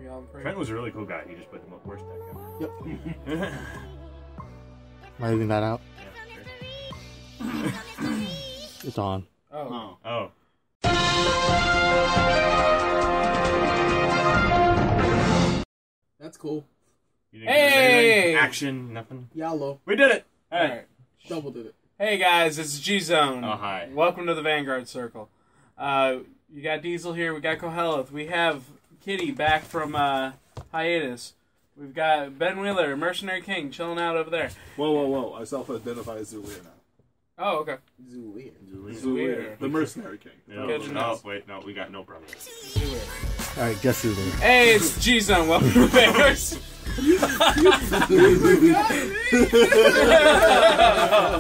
all three. Trent was a really cool guy. He just put the worst deck ever. Yep. Am I leaving that out? Yeah, sure. It's on. Oh. That's cool. You didn't get anything? Action, nothing. Yellow. We did it. All right. Double did it. Hey guys, it's G-Zone. Oh, hi. Welcome to the Vanguard Circle. You got Diesel here, we got Koheleth, we have Kitty back from hiatus. We've got Ben Wheeler, Mercenary King, chilling out over there. Whoa. I self-identify as Zulir now. Oh, okay. Zulir. The Mercenary King. No, wait, no, we got no brothers. Alright, just Zulir. Hey, it's G-Zone. Welcome to the Vanguard.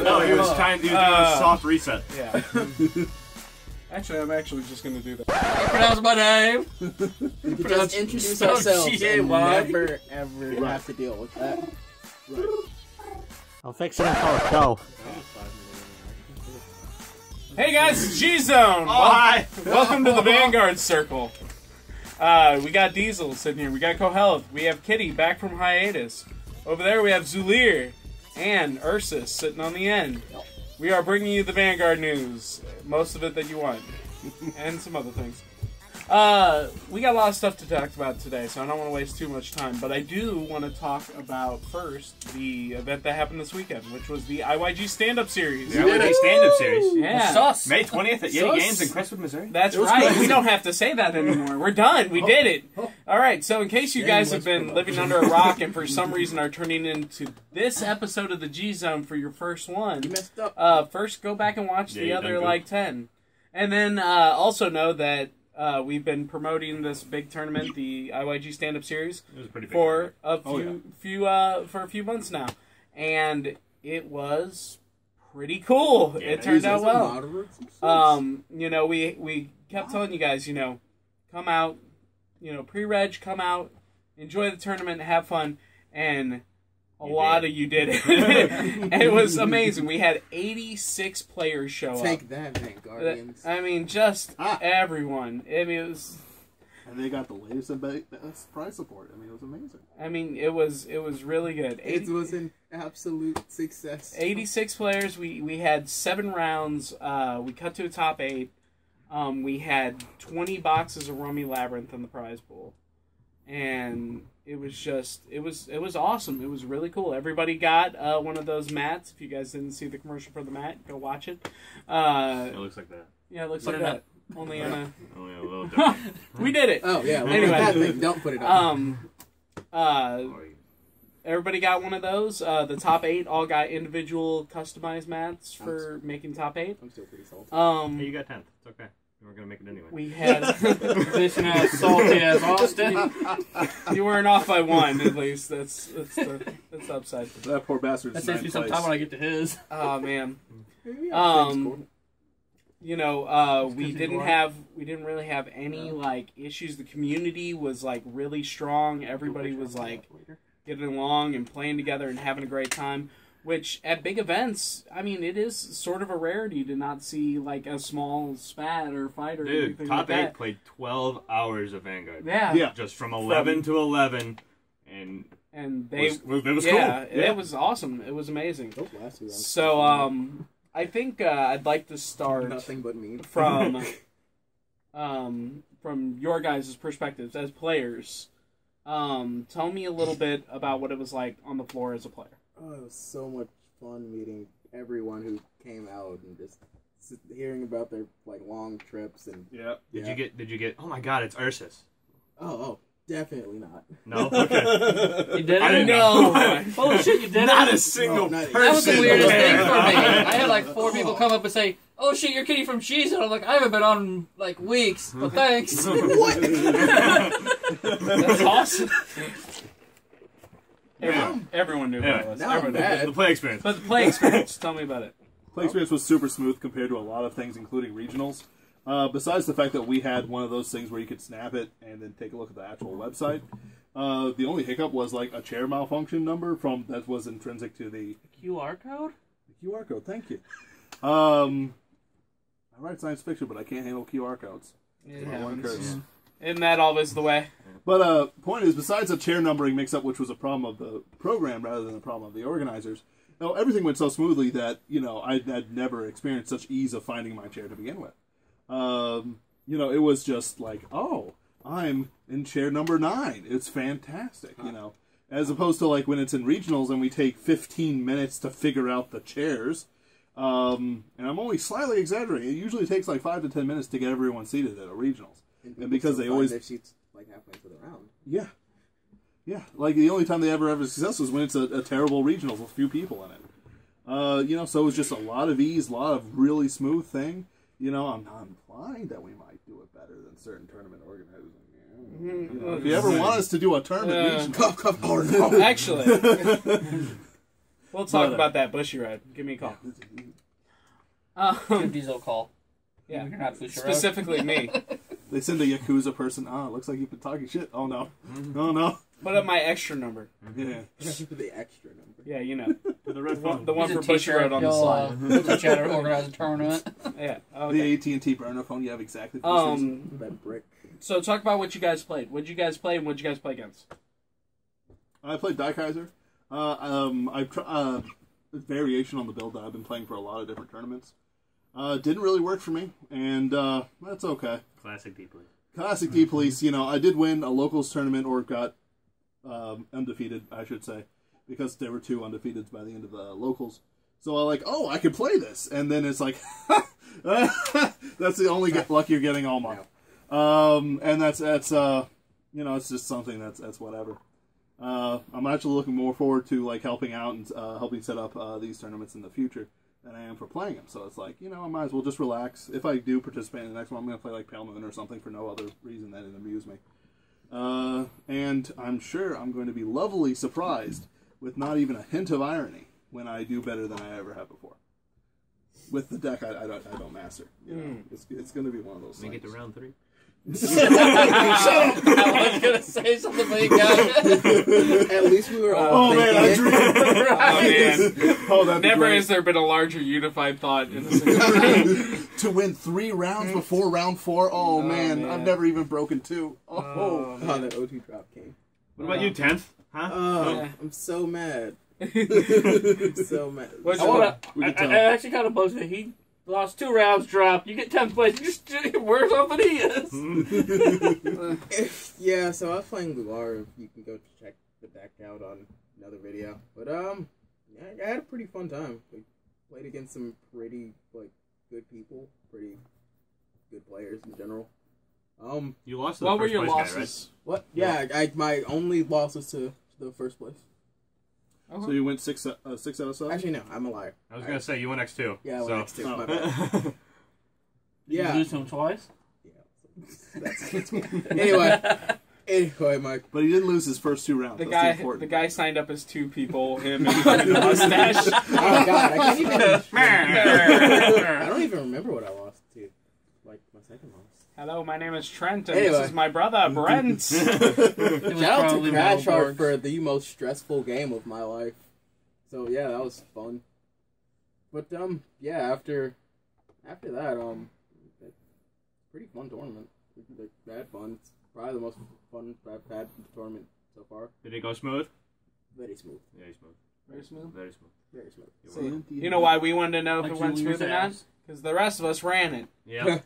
No, he was trying to do a soft reset. Yeah. Actually, I'm actually just going to do that. Pronounce my name. Just introduce So ourselves G-A-Y. and never, ever have to deal with that. I'll fix it in post. Go. Hey guys, it's G-Zone. Hi. Welcome to the Vanguard Circle. We got Diesel sitting here. We got Koheleth. We have Kitty back from hiatus. Over there we have Zulir and Ursus sitting on the end. We are bringing you the Vanguard news. Most of it that you want. And some other things. We got a lot of stuff to talk about today, so I don't want to waste too much time. But I do want to talk about first the event that happened this weekend, which was the IYG Stand-Up Series. The IYG Stand-Up Series. Yeah. Sus. May 20th at Yeti Games in Crestwood, Missouri. That's right. We don't have to say that anymore. We're done. We did it. All right. So in case you guys have been living under a rock and for some reason are turning into this episode of the G-Zone for your first one, You messed up. first go back and watch the you other done good. like 10. And then also know that we've been promoting this big tournament, the IYG Stand-Up Series, It was a pretty big for tournament. a few months now, and it was pretty cool. Yeah, it turned out well. Moderate We kept telling you guys, come out, pre-reg, come out, enjoy the tournament, have fun, and a lot of you did it. And it was amazing. We had 86 players show up. Take that, Vanguardians. I mean, just everyone. I mean, it was. And they got the latest and best prize support. I mean, it was amazing. I mean, it was really good. It was an absolute success. 86 players. We had 7 rounds. We cut to a top 8. We had 20 boxes of Rummy Labyrinth in the prize pool, and it was awesome. It was really cool. Everybody got one of those mats. If you guys didn't see the commercial for the mat, go watch it. It looks like that. Yeah, it looks like that. Only on a. Only a little different. We did it. Oh yeah. Anyway. That thing. Don't put it on. Everybody got one of those. The top 8 all got individual customized mats for making top 8. I'm still pretty salty. Hey, you got 10th. It's okay. We're going to make it anyway. We had. Fishing as salty as Austin. You weren't off by 1, at least. That's the upside. That poor bastard's That saves me some time when I get to his. Oh man. We didn't really have any issues. The community was really strong. Everybody was getting along and playing together and having a great time. Which at big events, I mean, it is sort of a rarity to not see a small spat or fight or anything Dude, like top that. 8 played 12 hours of Vanguard. Yeah. Just from 11 to 11, and they it was cool. Yeah, it was awesome. It was amazing. Those last 2 rounds. So, I think I'd like to start Nothing but me. from your guys' perspectives as players. Tell me a little bit about what it was like on the floor as a player. Oh, it was so much fun meeting everyone who came out and just hearing about their long trips and. Yeah. Did you get? Oh my God, it's Ursus. Oh, definitely not. No. Okay. You did it? I didn't know. Holy shit, you did Not it? a single No, not person. That was the weirdest thing there. for me. I had 4 people come up and say, "Oh shit, you're Kitty from Cheese," and I'm like, "I haven't been on weeks, but thanks." What? That's awesome. Everyone knew who it was. Now I'm Everyone knew. mad. The play experience. But the play experience, tell me about it. Play experience was super smooth compared to a lot of things, including regionals. Besides the fact that we had one of those things where you could snap it and then take a look at the actual website, the only hiccup was a chair malfunction number that was intrinsic to the QR code? QR code. Thank you. I write science fiction, but I can't handle QR codes. It One happens. curse. Isn't that always the way? But point is, besides the chair numbering mix-up, which was a problem of the program rather than a problem of the organizers, everything went so smoothly that, I had never experienced such ease of finding my chair to begin with. It was just like, oh, I'm in chair number 9. It's fantastic, As opposed to, like, when it's in regionals and we take 15 minutes to figure out the chairs. And I'm only slightly exaggerating. It usually takes, like, 5 to 10 minutes to get everyone seated at a regionals. And because they always... their seats, like, halfway through the round. Yeah. Yeah. Like, the only time they ever have a success was when it's a terrible regionals with few people in it. So it was just a lot of ease, a lot of really smooth thing. I'm not implying that we might do it better than certain tournament organizers. If you ever want us to do a tournament, Actually, we'll talk about that Bushy Ride. Give me a call. Give Diesel a call. Yeah, you're not Bushy Ride. specifically me. They send a Yakuza person. Looks like you've been talking shit. Oh no, oh no. Put up my extra number. Yeah, the extra number. Yeah, The red phone. the one for Bushy Ride on the slide. We'll teach you how to organize a tournament. Yeah, okay. The AT&T burner phone. You have exactly. That brick. So talk about what you guys played. What did you guys play, and what did you guys play against? I played Daikaiser. I've tried variation on the build that I've been playing for a lot of different tournaments. Didn't really work for me, and that's okay. Classic D-Police. Classic D-Police. I did win a locals tournament, or got undefeated, I should say, because there were 2 undefeateds by the end of the locals. So I'm like, oh, I could play this, and then it's like, that's the only luck you're getting all month. And that's it's just something that's whatever. I'm actually looking more forward to, like, helping out and helping set up these tournaments in the future than I am for playing them. So it's like, I might as well just relax. If I do participate in the next one, I'm going to play, like, Pale Moon or something for no other reason than it amused me. And I'm sure I'm going to be lovely surprised with not even a hint of irony when I do better than I ever have before. With the deck I don't master. It's going to be one of those things. Make it to round 3. I was gonna say something, but you got it. At least we were all thinking man. Never has there been a larger unified thought in this to win 3 rounds before round 4. Oh, man. I've never even broken 2. that O2 drop came. What about you, 10th? Huh? I'm so mad. So mad. I actually kind of bugs me. He lost 2 rounds, dropped. You get 10th place. You just worse off than he is. Yeah, so I was playing Lugar. You can go check the deck out on another video. But yeah, I had a pretty fun time. We played against some pretty good people, pretty good players in general. You lost. What were your losses? losses? What? Yeah, my only loss was to the first place. So you went 6 out of 7? Actually, no, I'm a liar. I was gonna say you went X2. Yeah, I went X2. My bad. Did Yeah. you lose to him twice? Yeah. Anyway, Mike. But he didn't lose his first 2 rounds. The That's guy signed up as 2 people. Him and the mustache. Oh God, I can't even. I don't even remember what I lost to. Like my second loss. Hello, my name is Trent, and Anyway. this is my brother, Brent. Shout out to Cardfight for the most stressful game of my life. So yeah, that was fun. But yeah, after that, pretty fun tournament. I had fun. It's probably the most fun I've had in the tournament so far. Did it go smooth? Very smooth. Very smooth. Very smooth. Very smooth. Very smooth. See, you know why we wanted to know if Like it went Julius smooth or not? ass. Because the rest of us ran it. Yeah.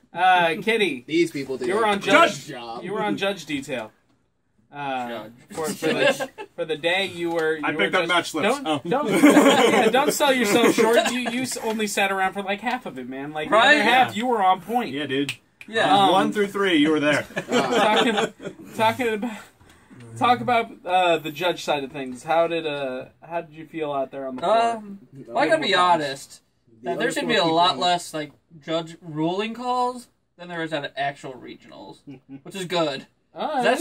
Kitty, These people did. you were a on good judge. job. You were on judge detail. Judge. For the day you were. I picked up match slips. Don't sell yourself short. You only sat around for like half of it, man. Like the Right? other half, Yeah. you were on point. Yeah, dude. Yeah. 1 through 3, you were there. Talk about the judge side of things. How did you feel out there on the floor? Well, I gotta be honest. There should be a lot less like judge ruling calls than there is at actual regionals, which is good. I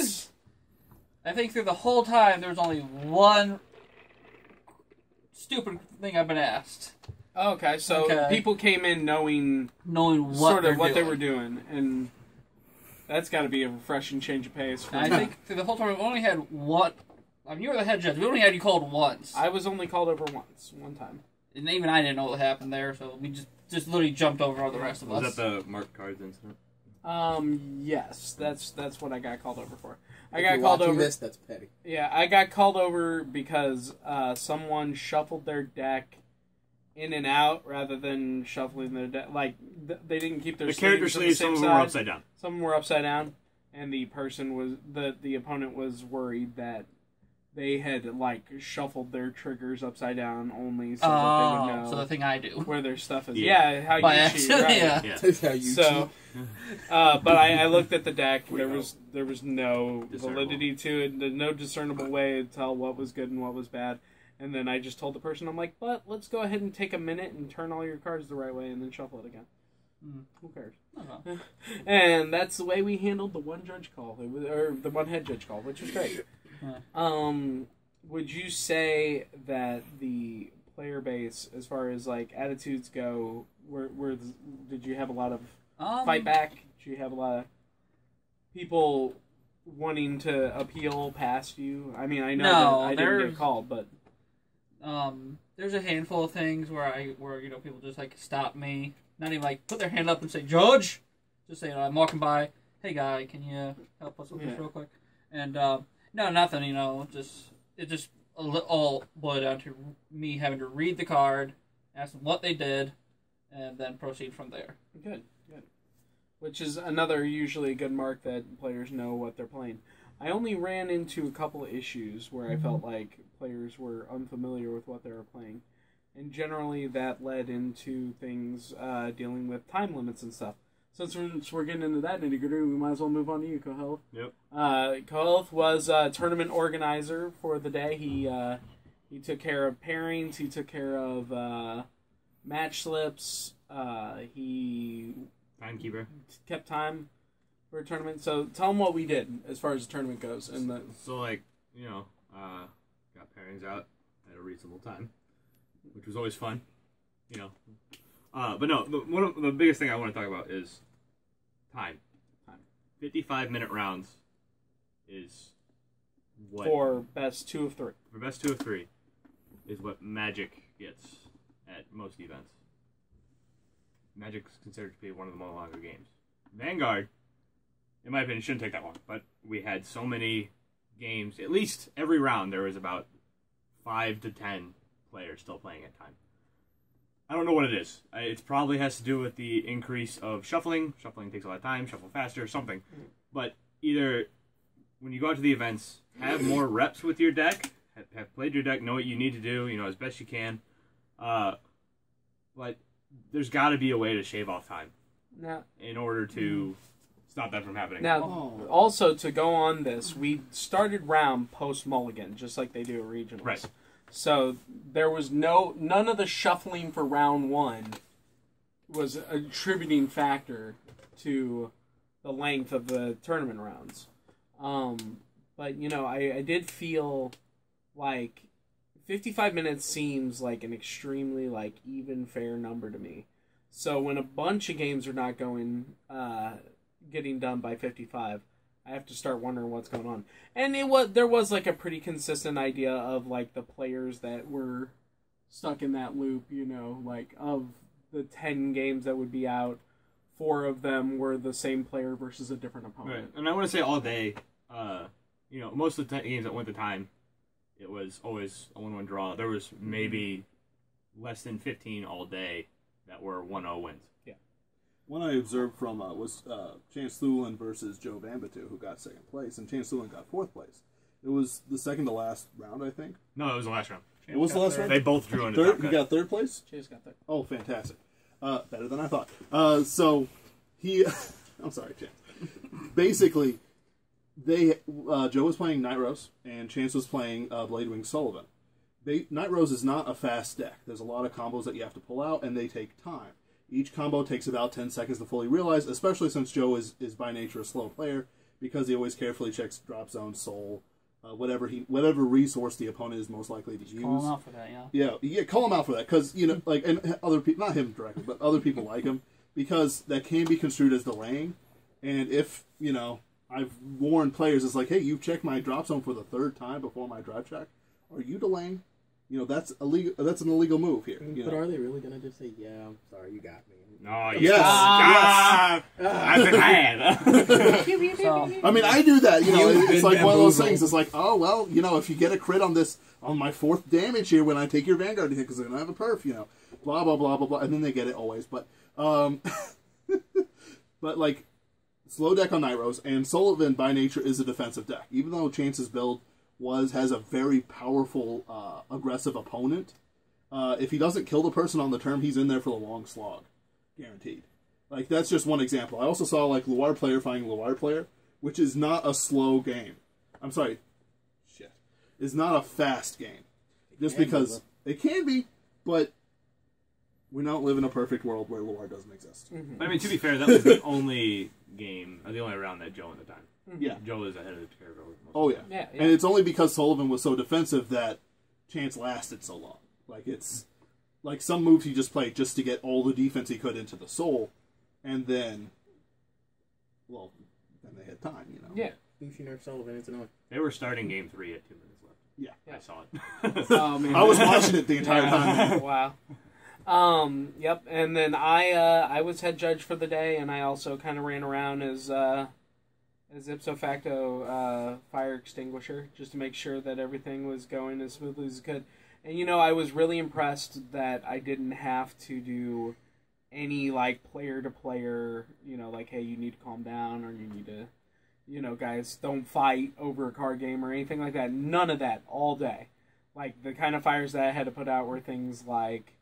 think through the whole time there was only one stupid thing I've been asked. Okay, so people came in knowing what sort of what doing. they were doing, and that's got to be a refreshing change of pace. For I think through the whole tournament we only had one. I mean, you were the head judge. We only had you called once. I was only called over one time. And even I didn't know what happened there, so we just literally jumped over all the rest of us. Was that the marked cards incident? Yes, that's what I got called over for. If you're watching this, that's petty. Yeah, I got called over because someone shuffled their deck in and out rather than shuffling their deck. Like they didn't keep their the character sleeves. Some of them were upside down. Some were upside down, and the person was the opponent was worried that they had like shuffled their triggers upside down only so that they would know. So the thing I do where their stuff is. Yeah, Yeah, how you cheat. Right? Yeah. That's how you So, but I looked at the deck. There was no Discernible. validity to it. No discernible way to tell what was good and what was bad. And then I just told the person, I'm like, but let's go ahead and take a minute and turn all your cards the right way and then shuffle it again. Who cares? Uh-huh. And that's the way we handled the one judge call, or the one head judge call, which was great. Would you say that the player base, as far as like attitudes go, did you have a lot of fight back? Did you have a lot of people wanting to appeal past you? I mean, I know that I didn't get called, but there's a handful of things where people just like stop me, not even like put their hand up and say judge, just say I'm walking by, hey guy, can you help us with this real quick? And no, nothing, it just all boiled down to me having to read the card, ask them what they did, and then proceed from there. Good. Which is another usually good mark that players know what they're playing. I only ran into a couple of issues where I felt like players were unfamiliar with what they were playing. And generally that led into things dealing with time limits and stuff. Since we're getting into that nitty-gritty, we might as well move on to you, Koheleth. Yep. Koheleth was a tournament organizer for the day. He took care of pairings. He took care of match slips. He Timekeeper. kept time for a tournament. So tell him what we did as far as the tournament goes. So got pairings out at a reasonable time, which was always fun. But no, one of the biggest thing I want to talk about is time. 55-minute rounds is what for best 2 of 3. For best 2 of 3 is what Magic gets at most events. Magic's considered to be one of the more longer games. Vanguard, in my opinion, shouldn't take that long, but we had so many games. At least every round there was about 5 to 10 players still playing at time. I don't know what it is. It probably has to do with the increase of shuffling. Shuffling takes a lot of time. Shuffle faster, something. But either when you go out to the events, have more reps with your deck, have played your deck, know what you need to do, as best you can. But there's got to be a way to shave off time in order to stop that from happening. Now, also to go on this, we started round post-mulligan, just like they do at regionals. Right. So there was none of the shuffling for round 1 was a contributing factor to the length of the tournament rounds. But I did feel like 55 minutes seems like an extremely even fair number to me. So when a bunch of games are not getting done by 55. I have to start wondering what's going on. And there was a pretty consistent idea of the players that were stuck in that loop, of the 10 games that would be out, 4 of them were the same player versus a different opponent. Right. And I want to say all day, most of the games that went to time, it was always a 1-1 draw. There was maybe less than 15 all day that were 1-0 wins. One I observed from was Chance Thulin versus Joe Vanbatu, who got 2nd place, and Chance Thulin got 4th place. It was the second to last round, I think. No, it was the last round. It was the last round? They both drew into top cut. He got 3rd place? Chase got 3rd. Oh, fantastic. Better than I thought. So, he... I'm sorry, Chance. Basically, Joe was playing Night Rose, and Chance was playing Bladewing Sullivan. Night Rose is not a fast deck. There's a lot of combos that you have to pull out, and they take time. Each combo takes about 10 seconds to fully realize, especially since Joe is by nature a slow player, because he always carefully checks drop zone, soul, whatever resource the opponent is most likely to use. Call him out for that, yeah. Yeah, call him out for that, because, and other people, not him directly, but other people like him, because that can be construed as delaying, and if, I've warned players, it's hey, you've checked my drop zone for the 3rd time before my drive check. Are you delaying? That's illegal. That's an illegal move here. But are they really gonna just say, "Yeah, I'm sorry, you got me"? No, Yes. I've been had. So, I mean, I do that. You know, You've it's been like one of those bamboozled. things. It's like, oh well, you know, if you get a crit on this on my 4th damage here when I take your Vanguard hit because they're gonna have a perf, you know, blah blah blah blah blah, and then they get it always. But but like slow deck on Nitros, and Sullivan by nature is a defensive deck. Even though Chance's build has a very powerful aggressive opponent. If he doesn't kill the person on the turn, he's in there for the long slog, guaranteed. Like that's just one example. I also saw like Luar player fighting Luar player, which is not a slow game. I'm sorry, shit, is not a fast game. Just because it can be, but we don't live in a perfect world where Luar doesn't exist. I mean, to be fair, that was the only game, or the only round that Joe won the time. Yeah. Joe is ahead of the curve. Oh yeah. Yeah. And it's only because Sullivan was so defensive that Chance lasted so long. Like it's like some moves he just played just to get all the defense he could into the soul, and then, well, then they had time, you know. Yeah. Lucy Nerf Sullivan, it's annoying. They were starting game 3 at 2 minutes left. Yeah. I saw it. Oh, man. I was watching it the entire time. Wow. Yep. And then I was head judge for the day, and I also kind of ran around as ipso facto fire extinguisher just to make sure that everything was going as smoothly as it could. And you know, I was really impressed that I didn't have to do any like player to player, you know, like hey, you need to calm down, or you need to, you know, guys, don't fight over a card game or anything like that. None of that all day. Like the kind of fires that I had to put out were things like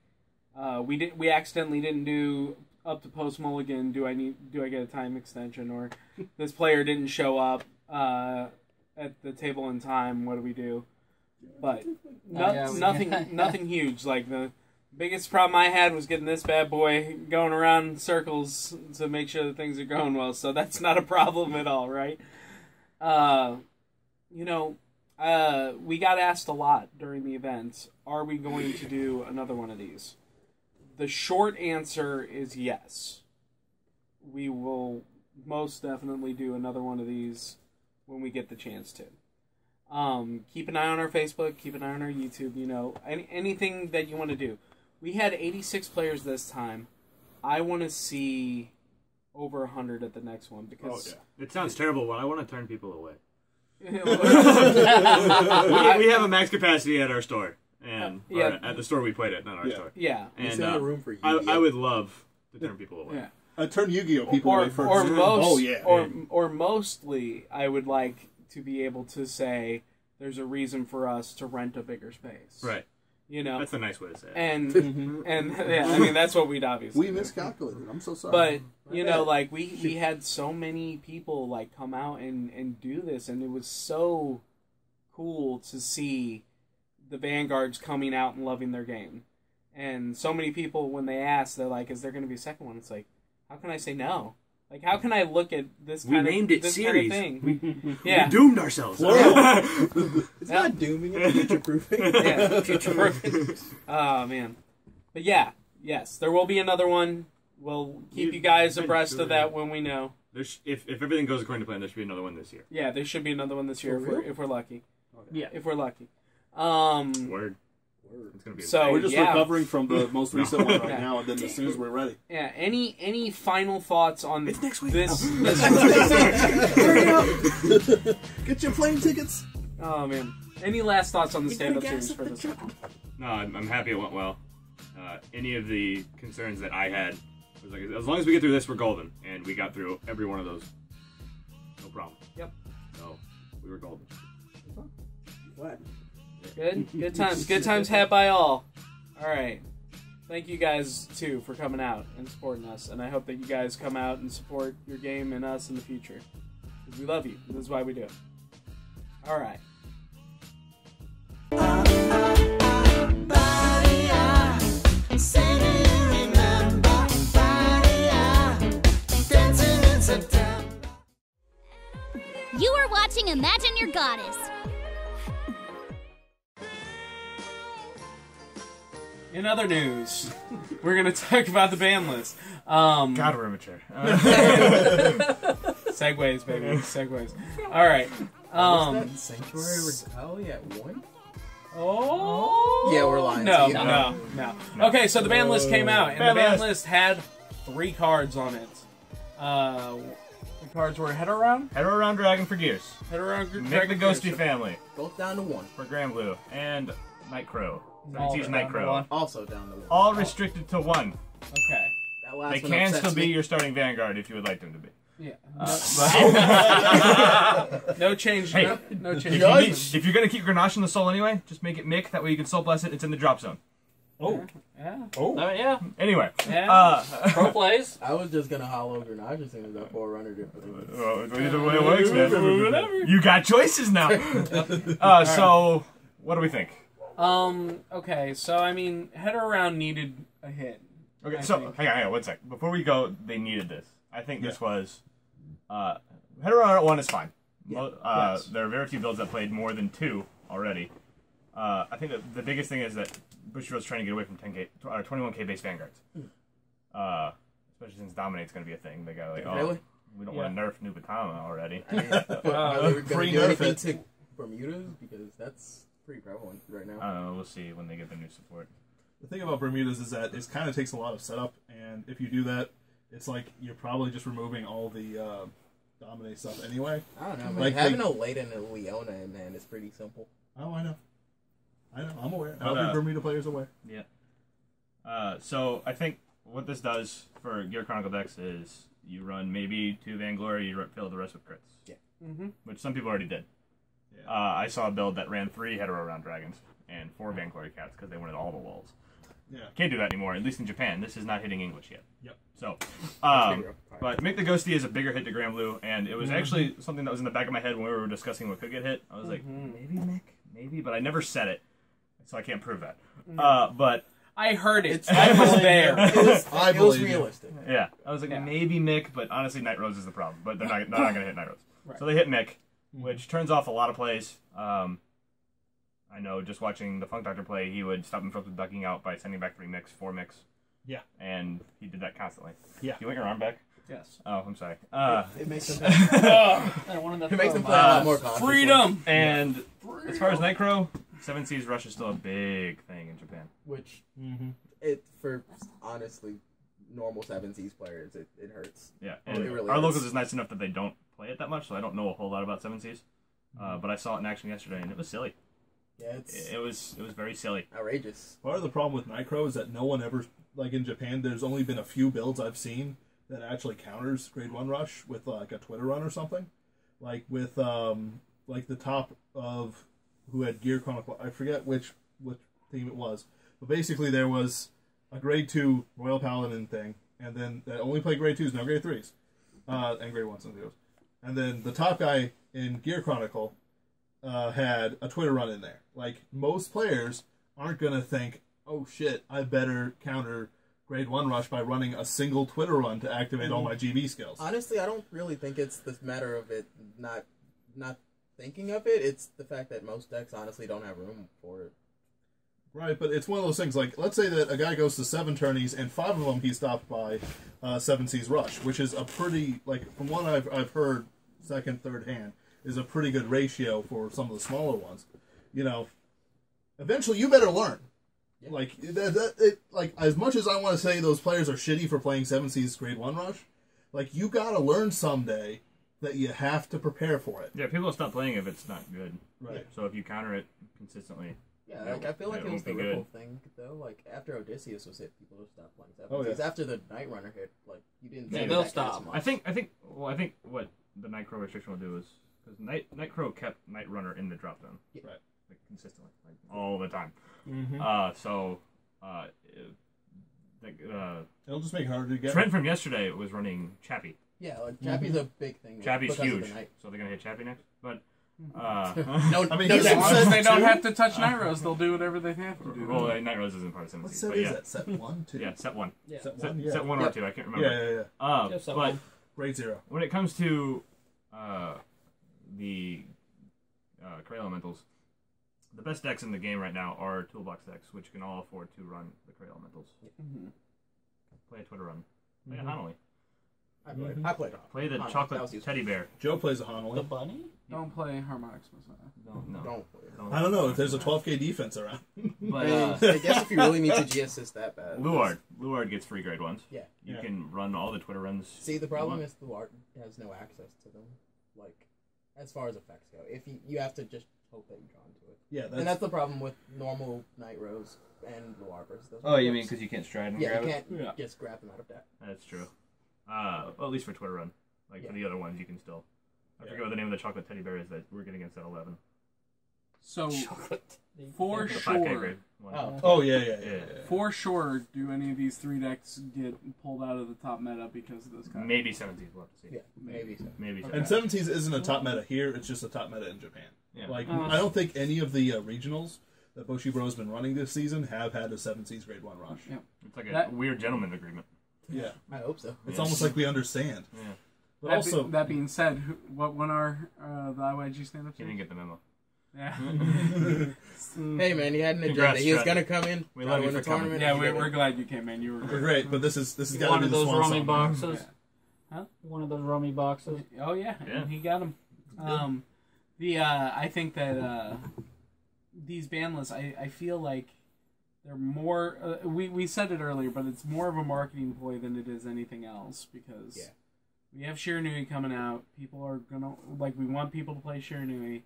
we accidentally didn't do up to post mulligan. Do I get a time extension? Or this player didn't show up at the table in time. What do we do? But nothing huge. Like the biggest problem I had was getting this bad boy going around in circles to make sure that things are going well. So that's not a problem at all, right? You know, we got asked a lot during the event, are we going to do another one of these? The short answer is yes. We will most definitely do another one of these when we get the chance to. Keep an eye on our Facebook, keep an eye on our YouTube, you know, anything that you want to do. We had 86 players this time. I want to see over 100 at the next one because It sounds terrible, but I want to turn people away. we We have a max capacity at our store, and or at the store we played at, not our store. Yeah, And room for I would love to turn people away. yeah. Turn Yu-Gi-Oh people away first. Or mostly, I would like to be able to say there's a reason for us to rent a bigger space. Right. You know, That's a nice way to say it. and yeah, I mean that's what we'd obviously. We miscalculated. I'm so sorry. But you know, like we had so many people like come out and do this, and it was so cool to see the Vanguards coming out and loving their game. And so many people, when they ask, they're like, "Is there going to be a second one?" It's like, how can I say no? Like, how can I look at this kind of series. thing? We doomed ourselves. It's not dooming, it's future-proofing. Yeah, future-proofing. Oh, man. But yeah, yes, there will be another one. We'll keep you guys abreast of that when we know. If everything goes according to plan, there should be another one this year. Yeah, there should be another one this year if we're lucky. Okay. Yeah, if we're lucky. Word. It's gonna be So we're just recovering from the most recent one right now, and then as soon as we're ready. Yeah. Any final thoughts on It's next week. this? Hurry up! Get your plane tickets. Oh man. Any last thoughts on the stand-up series for this one? No, I'm happy it went well. Any of the concerns that I had was like, as long as we get through this, we're golden, and we got through every one of those. No problem. Yep. So we were golden. What? Good times. Good times had by all. All right. Thank you guys, too, for coming out and supporting us. And I hope that you guys come out and support your game and us in the future. Because we love you. This is why we do it. All right. You are watching Imagine Your Goddess. In other news, we're going to talk about the Banlist. God, we're immature. Segues, baby. Segues. All right. Sanctuary Retaliate at 1? Oh. Yeah, we're lying No, to you. no. Okay, so the Banlist came out, and the Banlist had 3 cards on it. The cards were Head Around? Head Around Dragon for Gears. Head Around Nick Dragon the Ghosty Gears. family Both down to 1. for Grand Blue. And Nightcrow. All 17's down to Nightcrow. 1. Also down to 1. All restricted to 1. Okay. That last They one can upsets still be me. your starting Vanguard if you would like them to be. Yeah. But No change. Hey, No if, change. you need, if you're gonna keep Grenache in the soul anyway, just make it Mick. That way you can soul bless it. It's in the drop zone. Oh, Yeah. Yeah. Anyway, Yeah. Pro plays. I was just gonna hollow Grenache as soon as that Forerunner did. the way it works, man. Whatever. You got choices now. So, what do we think? Okay, so I mean, Head Around needed a hit. Okay, I so think. hang on 1 sec. Before we go, they needed this. I think this was Head Around at 1 is fine. Yes. There are very few builds that played more than 2 already. I think that the biggest thing is that Bushiroad's trying to get away from 10K, 21K base Vanguards. Especially since Dominate's going to be a thing. They got like, Really? we don't want to nerf Nubatama already. Are they going to do nerf anything it. to Bermudas? Because that's pretty prevalent right now. I don't know. We'll see when they get the new support. the thing about Bermudas is that it kind of takes a lot of setup, and if you do that, it's like you're probably just removing all the Dominate stuff anyway. I don't know, man. Like Having a Layton and a Leona in hand is pretty simple. Oh, I know. I'm aware. But, Every Bermuda player's aware. Yeah. So I think what this does for Gear Chronicle decks is you run maybe 2 Vainglory, you fill the rest with crits. Yeah. Which some people already did. Yeah. I saw a build that ran 3 Hetero Round Dragons and 4 Vainglory Cats because they wanted all the walls. Yeah. Can't do that anymore, at least in Japan. This is not hitting English yet. Yep. So, bigger. but Mick the Ghosty is a bigger hit to Grand Blue, and it was actually something that was in the back of my head when we were discussing what could get hit. I was like, maybe Mick, maybe, but I never said it, so I can't prove that. But I heard it. I was there. It was believe you. realistic. yeah, I was like, Yeah. maybe Mick, but honestly, Night Rose is the problem. But they're not going to hit Night Rose. Right. So they hit Mick, which turns off a lot of plays. I know just watching the Funk Doctor play, he would stop him from ducking out by sending back 3 Micks, 4 Micks. Yeah. And he did that constantly. Yeah. Do you want your arm back? Yes. Oh, I'm sorry. It makes them, It it makes them play a lot more cautiously. Freedom. And as far as Nightcrow, 7 Seas Rush is still a big thing in Japan. Which, it for honestly normal 7Cs players, it hurts. Yeah. It And really our is. locals is nice enough that they don't play it that much, so I don't know a whole lot about 7 Seas. But I saw it in action yesterday, and it was silly. Yeah, it's It was very silly. outrageous. Part of the problem with Nightcrow is that no one ever, like in Japan, there's only been a few builds I've seen that actually counters Grade 1 Rush with like a Twitter run or something. Like with like the top of who had Gear Chronicle, I forget which team it was, but basically there was a Grade 2 Royal Paladin thing, and then that only played Grade 2s, no Grade 3s, and Grade 1s and 0s. And then the top guy in Gear Chronicle had a Twitter run in there. Like, most players aren't going to think, oh shit, I better counter Grade 1 Rush by running a single Twitter run to activate all my GB skills. Honestly, I don't really think it's this matter of it not thinking of it. It's the fact that most decks honestly don't have room for it. Right, but it's one of those things, like, let's say that a guy goes to 7 tourneys, and 5 of them he's stopped by 7 Seas Rush, which is a pretty, like, from what I've heard, second, third hand, is a pretty good ratio for some of the smaller ones. You know, eventually you better learn. Yeah. Like, like, as much as I want to say those players are shitty for playing 7 Seas Grade 1 Rush, like, you gotta learn someday that you have to prepare for it. Yeah, people will stop playing if it's not good. Right. So if you counter it consistently... Yeah, like, I feel like it was the won't be Ripple good. thing, though. Like, after Odysseus was hit, people just stopped playing 7. Oh, yeah. Because after the Night Runner hit, like, you didn't Yeah, see they'll that stop. as much. I think what the Nightcrow restriction will do is because Nightcrow kept Night Runner in the drop zone, Yeah. Right. like consistently, like all the time. It'll just make it harder to get. Trent from yesterday was running Chappie. Yeah, like, Chappie's a big thing. Chappie's because of huge, the Night. so they're gonna hit Chappie next. But No, I mean, no he's As long doubt. as they don't Two? have to touch Nairos, they'll do whatever they have to do. well, Night Rose isn't part of 7 What Seas, set but is yeah, that? Set 1, 2? yeah, set 1, Yeah. Set set, 1, yeah. set 1 or Yep. 2, I can't remember. Yeah. Yeah, set But 1. Grade 0. when it comes to the Cray Elementals, the best decks in the game right now are Toolbox decks, which can all afford to run the Cray Elementals. Play a Twitter run. Play a Hanali. I played it. Play the Hanali, that chocolate was useful. teddy bear. Joe plays a The Hanali. bunny? Don't play Harmonix Messiah. No. Don't play it. I don't know if there's a 12k defense around. But I guess if you really need to G-assist that bad. Luard gets free grade 1s. Yeah. You can run all the Twitter runs. See, the problem is Luard has no access to them, like, as far as effects go. If you have to just hope that you draw into it. Yeah, and that's the problem with normal Night Rose and Luard versus those. Oh, you mean because you can't stride and grab it? You can't just grab them out of deck. That's true. Well, at least for Twitter run. Like, for the other ones, you can still... I forget what the name of the chocolate teddy bear is that we're getting against at 11. So, for sure... For sure, do any of these 3 decks get pulled out of the top meta because of this kind? Maybe 17s, we'll have to see. Yeah, maybe. Maybe. And 17s isn't a top meta here, it's just a top meta in Japan. Yeah. Like, I don't think any of the regionals that Bushiroad has been running this season have had a 17s grade 1 rush. Yeah. It's like a weird gentleman agreement. Yeah. I hope so. It's almost like we understand. Yeah. But that being said, what won our the IYG stand-up series? You didn't get the memo. Yeah. Hey man, he had an agenda. He was gonna come in. We love you win for the tournament. Yeah, we're glad you came, man. You were great, but this is got one to of be the those swan rummy song, boxes. Yeah. Huh? One of those rummy boxes. Oh yeah, and he got them. I think that these Banlists, I feel like they're more. We said it earlier, but it's more of a marketing ploy than it is anything else because we have Shiranui coming out. People are gonna we want people to play Shiranui.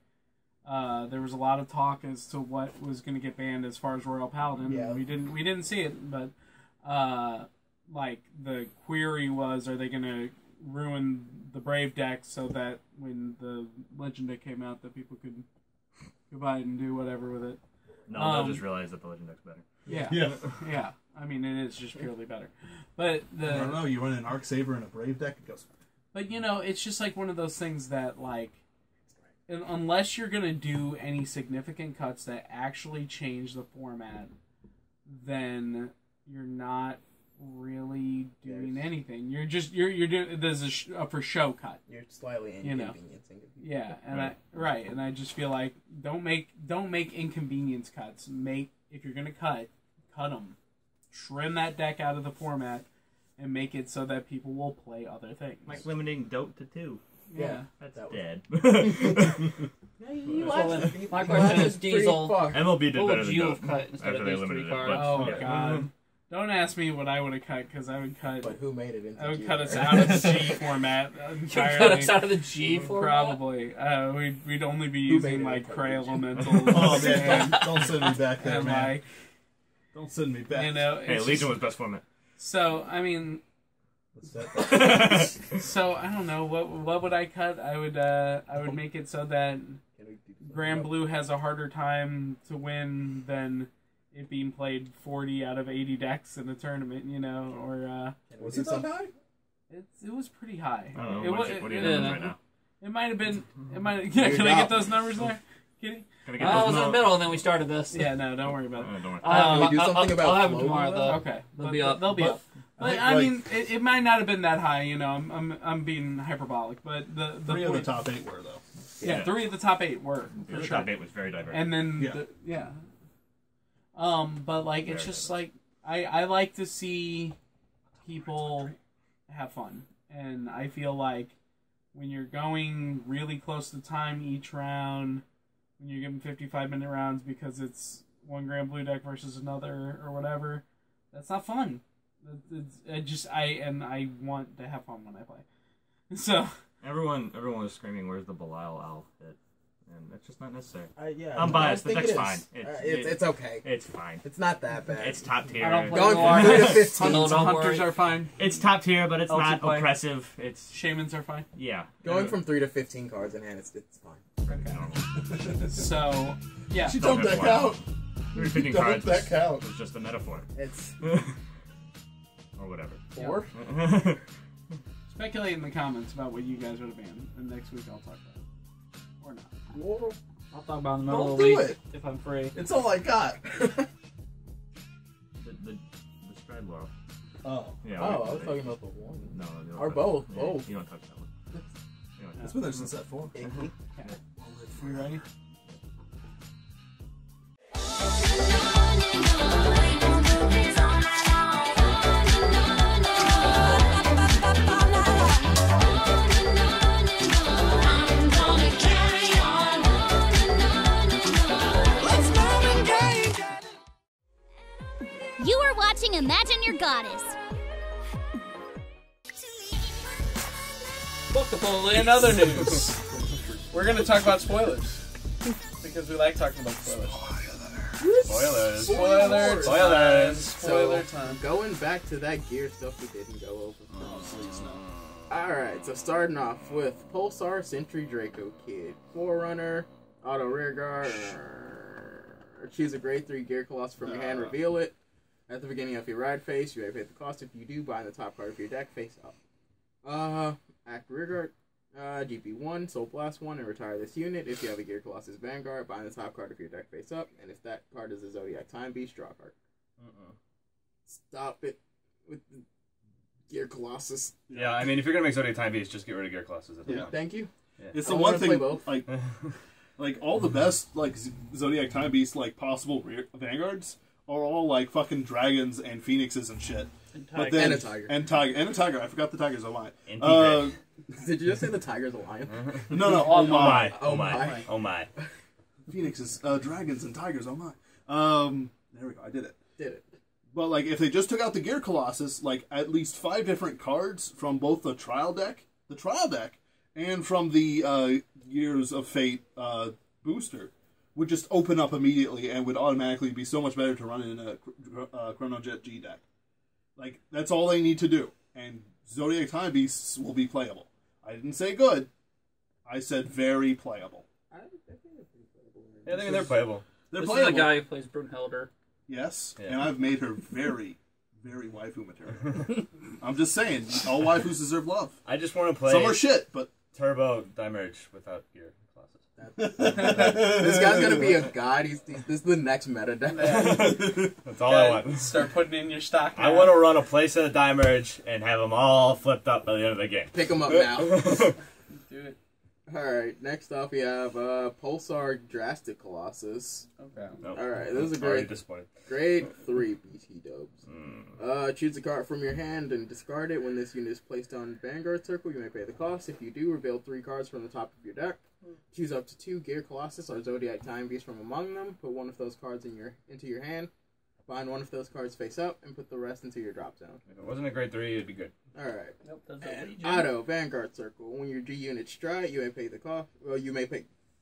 There was a lot of talk as to what was going to get banned as far as Royal Paladin. Yeah. We didn't see it, but the query was, are they going to ruin the Brave deck so that when the Legend deck came out, that people could buy it and do whatever with it? No, they'll just realize that the Legend deck's better. Yeah. I mean, it is just purely better. But I don't know. You run an Arc Saber and a Brave deck, it goes. But it's just like one of those things that unless you're going to do any significant cuts that actually change the format, then you're not really doing anything. You're doing there's a for show cut. You're slightly inconveniencing people. Yeah, and and I just feel like don't make inconvenience cuts. If you're going to cut them. Trim that deck out of the format and make it so that people will play other things. Like limiting dope to 2. Yeah. That's dead. My question is, Diesel. MLB did what better would than you dope have cut instead of these 3 cards? Oh god! Don't ask me what I would have cut because I would cut. But who made it into? I would cut us out of the G format entirely. Cut us out of the G format. Probably. We'd only be using Cray Elementals. Oh man! Don't send me back there, man. Don't send me back. Hey, Legion was best format. So I mean. So I don't know what would I cut. I would make it so that Grand Blue has a harder time to win than it being played 40 out of 80 decks in a tournament, or was it that high? It was pretty high. I don't know. What are your numbers right now? It might have been. Can I get those numbers there? Kitty? I was in the middle, and then we started this. Yeah, no, don't worry about it. Don't worry. Can we do something about I'll have them tomorrow, though. Okay, they'll be up. They'll be up. But I mean, it might not have been that high. I'm being hyperbolic, but the 3 of the top 8 were though. Yeah, 3 of the top 8 were. The top 8 was very diverse. And then but it's just I like to see people have fun, and I feel like when you're going really close to time each round, when you're giving 55-minute rounds because it's one Grand Blue deck versus another or whatever, that's not fun. I want to have fun when I play. So everyone was screaming, "Where's the Belial outfit?" And that's just not necessary. I'm biased. The deck's fine. It's okay. It's fine. It's not that bad. It's top tier. I don't play Going from 3 to 15. Hunters are fine. It's top tier, but it's not play. Oppressive. It's Shamans are fine. Yeah. Going from 3 to 15 cards in hand, it's fine. Okay. So yeah. She dumped that count. 15 cards. That count. It's just a metaphor. It's or whatever. 4. Speculate in the comments about what you guys would have banned, and next week I'll talk about it. Or not. I'll talk about it in the middle Don't of the do week it. if I'm free. It's all I got. the Stride Laurel. Oh. Yeah. I was talking about the one. No. Or both. Yeah, Both. You don't touch that one. It's been there since that 4. We ready? watching Imagine Your Goddess. In other news, we're going to talk about spoilers. Because we like talking about spoilers. Spoiler time. Going back to that gear stuff we didn't go over. Alright, so starting off with Pulsar Sentry Draco Kid. Forerunner, Auto Rearguard. Choose a grade 3 Gear Colossus from your hand, reveal it. At the beginning of your ride phase, you may pay the cost. If you do, bind the top card of your deck face up. Act Rearguard, GP1, Soul Blast 1, and retire this unit. If you have a Gear Colossus Vanguard, bind the top card of your deck face up. And if that card is a Zodiac Time Beast, draw a card. Stop it with the Gear Colossus. Yeah, I mean, if you're gonna make Zodiac Time Beast, just get rid of Gear Colossus. Thank you. Yeah. It's the one thing, like all the best like Zodiac Time Beast possible Vanguards are all like fucking dragons and phoenixes and shit. And a tiger. And a tiger. I forgot the tiger's a lion. Did you just say the tiger's a lion? No. Oh my. Oh my. Phoenixes, dragons, and tigers. Oh my. There we go. I did it. But like, if they just took out the Gear Colossus, like at least 5 different cards from both the trial deck, and from the Years of Fate booster, would just open up immediately and would automatically be so much better to run in a Chronojet G deck. Like, that's all they need to do. And Zodiac Time Beasts will be playable. I didn't say good. I said very playable. Yeah, I think they're playable. This is the guy who plays Brunhilde. Yes, and I've made her very, very waifu material. I'm just saying, all waifus deserve love. I just want to play... Some are shit, but... Turbo Dimerge without Gear Colossus. This guy's gonna be a god. This is the next meta deck. That's all I want. Start putting in your stock now. I want to run a playset of Dimerge and have them all flipped up by the end of the game. Pick them up now. Do it. Alright, next up we have Pulsar Drastic Colossus. Okay. Nope. Alright, this is a Already disappointed. grade 3 BT dubs. Choose a card from your hand and discard it. When this unit is placed on Vanguard Circle, you may pay the cost. If you do, reveal 3 cards from the top of your deck. Choose up to 2 Gear Colossus or Zodiac Time Beast from among them. Put one of those cards into your hand. Bind one of those cards face up and put the rest into your drop zone. If it wasn't a grade 3, it'd be good. Alright. Nope, that's Auto, Vanguard Circle. When your G unit strike, you may pay the cost. Well, you may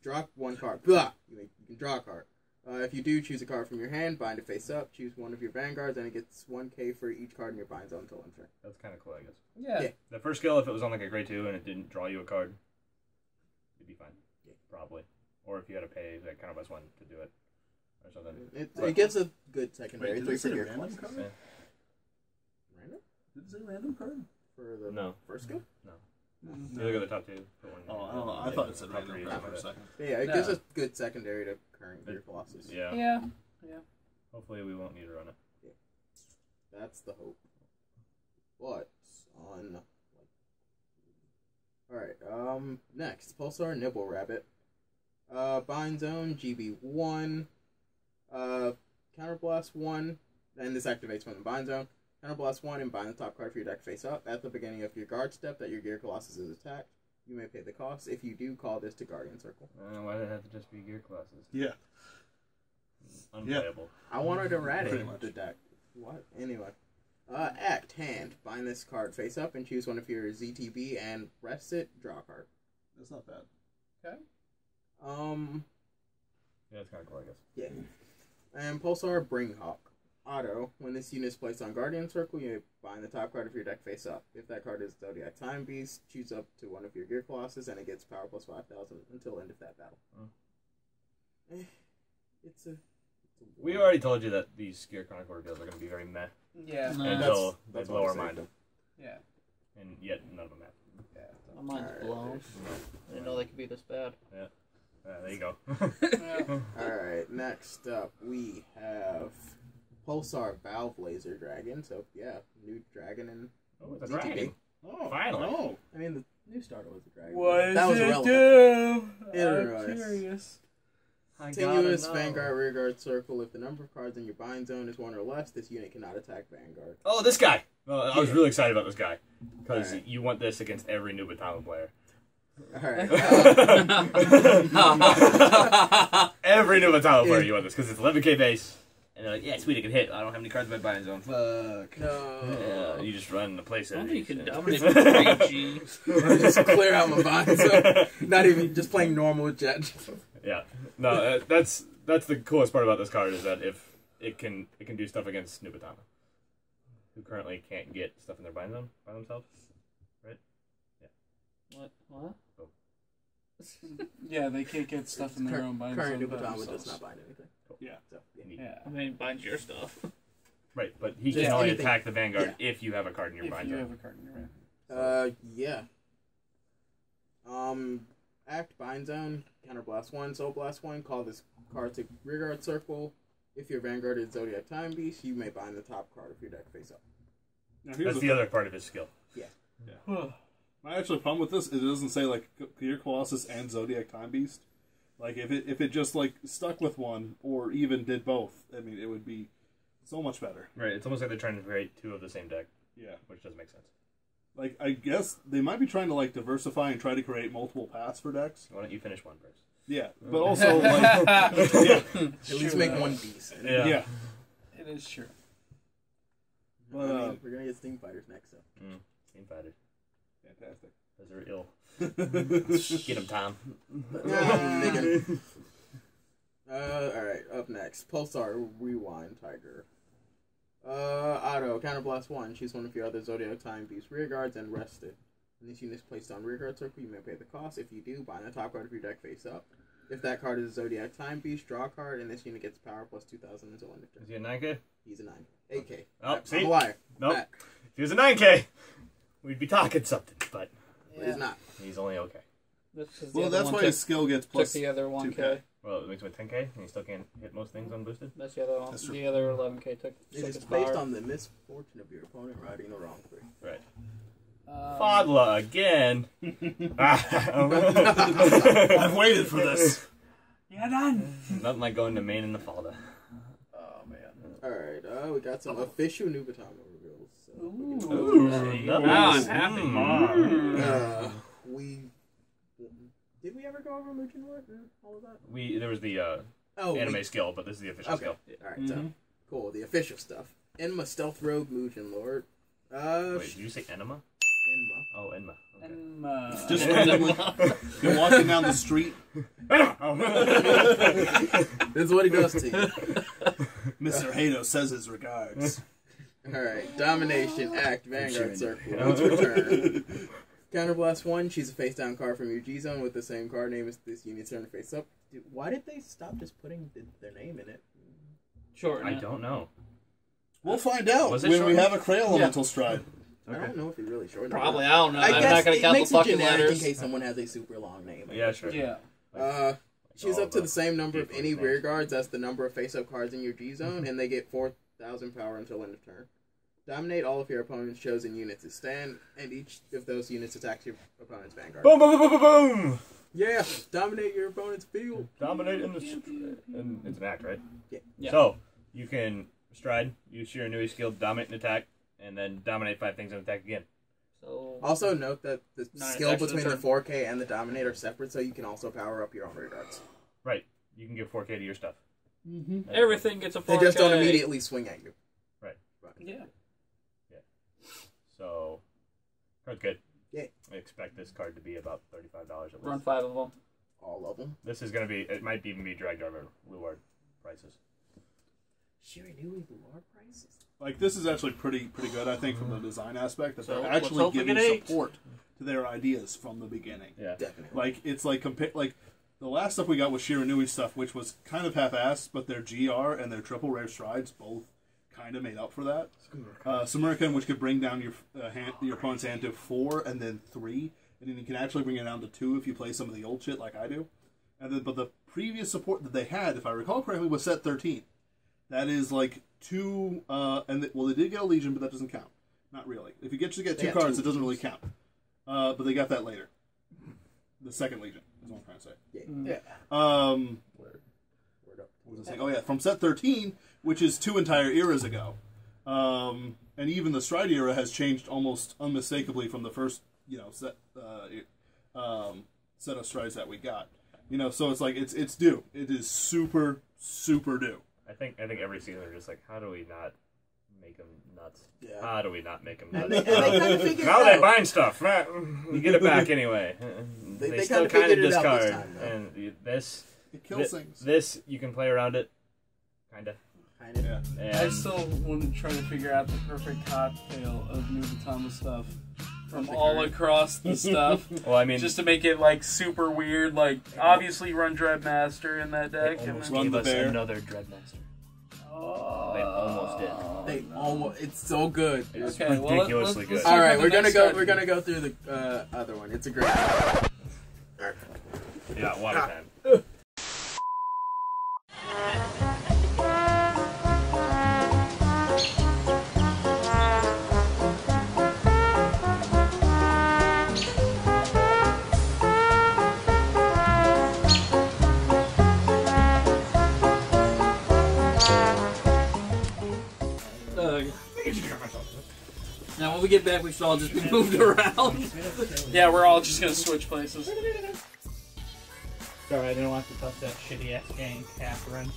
drop 1 card. Blah! You can draw a card. If you do, choose a card from your hand, bind it face up, choose one of your Vanguards, and it gets 1k for each card in your bind zone until end turn. That's kind of cool, I guess. Yeah. The first skill, if it was on like a grade 2 and it didn't draw you a card, it'd be fine. Yeah. Probably. Or if you had to pay like kind of +1 to do it. Or something. It gets a good secondary. Wait, 3 for did your it say random card? Yeah. Random? Did it say random card? For the first skill? No. You look at the top 2. Oh, I don't know. I thought it said random card for a second. Yeah, it gives a good secondary to current Gear Colossus. Yeah. Hopefully we won't need to run it. Yeah. That's the hope. What's on... Alright, next. Pulsar Nibble Rabbit. Bind Zone, GB1. Counterblast 1. And this activates from the Bind Zone. Counterblast 1 and bind the top card of your deck face up. At the beginning of your guard step that your Gear Colossus is attacked, you may pay the cost. If you do, call this to Guardian Circle. Why did it have to just be Gear Colossus? Yeah. Unplayable. I wanted to rat it the deck. What? Anyway. Act, hand. Bind this card face up and choose one of your ZTB and rest it, draw a card. That's not bad. Okay. Yeah, it's kind of cool, I guess. Yeah. And Pulsar Bringhawk. Auto. When this unit is placed on Guardian Circle, you bind the top card of your deck face up. If that card is Zodiac Time Beast, choose up to one of your Gear Colossus, and it gets power plus 5,000 until end of that battle. It's a... We already told you that these Gear Chronicle reveals are going to be very meh. Yeah. Until they that's blow our mind. Yeah. And yet none of them have. Yeah. My mind's blown. I didn't know they could be this bad. Yeah. There you go. Alright, next up we have Pulsar Valve Laser Dragon. So, yeah, new dragon in it's a ZTB. dragon. Oh, Finally. Oh. I mean, the new starter was a dragon. What that was does it relevant. do? I'm curious. Continuous Vanguard Rearguard Circle. If the number of cards in your bind zone is 1 or less, this unit cannot attack Vanguard. Oh, this guy! I was really excited about this guy. Because you want this against every new Battalion player. Alright. Every new Battalion player you want this, because it's 11k base, And they're like, yeah, sweet, I can hit. I don't have any cards in my binding zone. Fuck. No. Yeah, you just run the place. I don't think you can dominate with 3G. Just clear out my binding zone. Not even just playing normal with Jet. Yeah. No, that's the coolest part about this card is that if it can do stuff against Nubatama, who currently can't get stuff in their binding zone by themselves. Right? Yeah. What? Yeah, they can't get stuff in their own binding zone. Current by Nubatama themselves. does not bind anything. Yeah. So, yeah. Yeah. I mean, bind your stuff. Right, but he can Just only anything. attack the Vanguard if you have a card in your If binding you zone. have a card in your hand. Yeah. Act Bind Zone, Counter Blast 1, Soul Blast 1, call this card to Rearguard Circle. If your Vanguard is Zodiac Time Beast, you may bind the top card of your deck face up. Now, That's the other part of his skill. My actual problem with this is it doesn't say like Clear Colossus and Zodiac Time Beast. Like if it just like stuck with one or even did both, I mean it would be so much better. Right, it's almost like they're trying to create two of the same deck. Yeah. Which doesn't make sense. Like I guess they might be trying to like diversify and try to create multiple paths for decks. Why don't you finish one, Bryce? Yeah, but also like yeah, At least make one beast. yeah. It is true. But, I mean, we're gonna get Steam Fighters next, so. Team Fighters. Fantastic. Those are ill. Get him, Tom. Alright, up next. Pulsar Rewind Tiger. Auto, Counter Blast 1. Choose one of your other Zodiac Time Beast rearguards and rest it. When this unit is placed on rearguard circle, you may pay the cost. If you do, bind the top card of your deck face up. If that card is a Zodiac Time Beast, draw a card, and this unit gets power plus 2,000 until end of turn. Is he a 9K? He's a 9. 8K. Oh, I'm see? a liar. Nope. Back. If he was a 9K, we'd be talking something, but But he's not. he's only okay. Well, that's why his skill gets Took plus the other 1K. 2K. Well, it makes him a 10K, and he still can't hit most things unboosted. That's the other one. That's true. The other 11K took It took is his based power. on the misfortune of your opponent riding the wrong three. Right. Um, Fadla again. I've waited for this. Yeah, done. Nothing like going to Maine in the Falda. Oh man. Alright, we got some official Nubatama reveals. So Ooh, now I'm happy. Did we ever go over Mugen Lord and all of that? There was the anime skill, but this is the official skill. Alright, so cool, the official stuff. Enma Stealth Rogue Mugen Lord. Wait, did you say Enema? Enma. Oh, Enma. Okay. And, Just randomly, you're walking down the street. This is what he does to you. Mr. Hato says his regards. Alright, Domination, Act, Vanguard Circle. It's return. Counterblast 1, choose a face down card from your G zone with the same card name as this unit's turn to face up. Dude, why did they stop just putting their name in it? Short. I don't know. We'll find out Was it when we short? have a Cray Elemental Stride. I don't know if he really shortened Probably. it. I don't know. I'm guess not gonna it count the makes it fucking generic letters. in case someone has a super long name. Yeah, sure. yeah. Choose all up to the the same number of people any names. rear guards as the number of face-up cards in your G zone, and they get 4,000 power until end of turn. Dominate all of your opponent's chosen units as stand, and each of those units attacks your opponent's Vanguard. Boom, boom, boom, boom, boom, boom! Yeah, dominate your opponent's field. Dominate in the... And it's an act, right? Yeah. So, you can stride, use your Inui skill, dominate and attack, and then dominate 5 things and attack again. So Also note that the Nine skill attacks to the between the turn. 4K and the dominate are separate, so you can also power up your own rear guards. Right. You can give 4K to your stuff. everything gets a 4K. They just don't immediately swing at you. Yeah. So, card's good. Yeah. I expect this card to be about $35 at least. Run 5 of them. All of them. This is going to be... It might even be dragged over Luard prices. Shiranui Luar prices? Like this is actually pretty good, I think, from the design aspect that So, they're let's actually hope we giving get 8. support to their ideas from the beginning. Yeah. Definitely. Like it's like like the last stuff we got was Shiranui stuff, which was kind of half-assed, but their GR and their triple rare strides both kind of made up for that. Samurikan, which could bring down your opponent's hand to 4 and then 3, and then you can actually bring it down to 2 if you play some of the old shit like I do. And then, but the previous support that they had, if I recall correctly, was set 13. That is like 2, well, they did get a Legion, but that doesn't count. Not really. If you get to get They 2 got cards, 2 it doesn't really count. But they got that later. The second Legion is what I'm trying to say. Yeah. Word up. What was I saying? Oh yeah, from set 13, which is 2 entire eras ago. And even the Stride era has changed almost unmistakably from the first, set of strides that we got. So it's like it's due. It is super due. I think every season they're just like, how do we not make them nuts? Yeah. How do we not make them nuts? And they kind of figured Now it they out. buying stuff. You get it back anyway. They still kinda figured it out discard. this time, though. And this, It kills things. this you can play around it, kinda. Yeah. And I still want to try to figure out the perfect cocktail of Nubatama stuff from all across the stuff. well, I mean, Just to make it like super weird, like obviously run Dreadmaster in that deck. they And almost then, gave the us bear. another Dreadmaster. oh, They almost did. They almost. It's so good. It's Okay, well, ridiculously let's good. see All right, what we're the gonna next go. card We're is. gonna go through the other one. It's a great. Yeah, water time. Now when we get back, we should all just be moved around. Yeah, we're all just gonna switch places. Sorry, I didn't want to touch that shitty ass game, Catherine.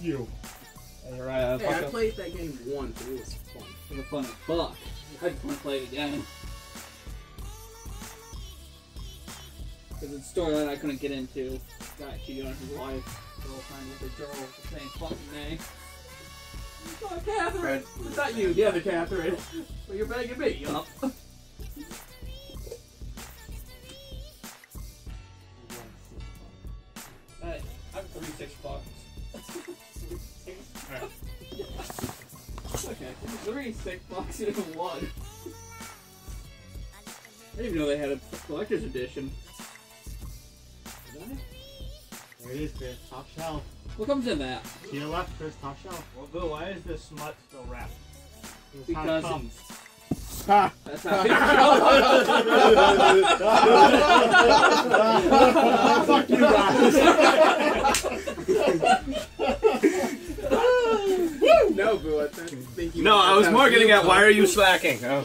You. You're right. Hey, I played that game once. It was fun. It was fun as fuck. I just want to play it again. Because it's a storyline I couldn't get into. Guy cheated on his wife. Girlfriend with a girl with the same fucking name. It's not Catherine! It's not you, the other Catherine. But you're begging me up. Hey, I'm $36. Okay, $36 in one. I didn't even know they had a collector's edition. Did I? There it is, Chris. Top shelf. What comes in that? To your left, Chris. Top shelf. Well, Bill, why is this smut still wrapped? This is how Because it comes. Ha! That's how Fuck you, No, boo. I think you. No, I was more getting at why are you slacking? Oh.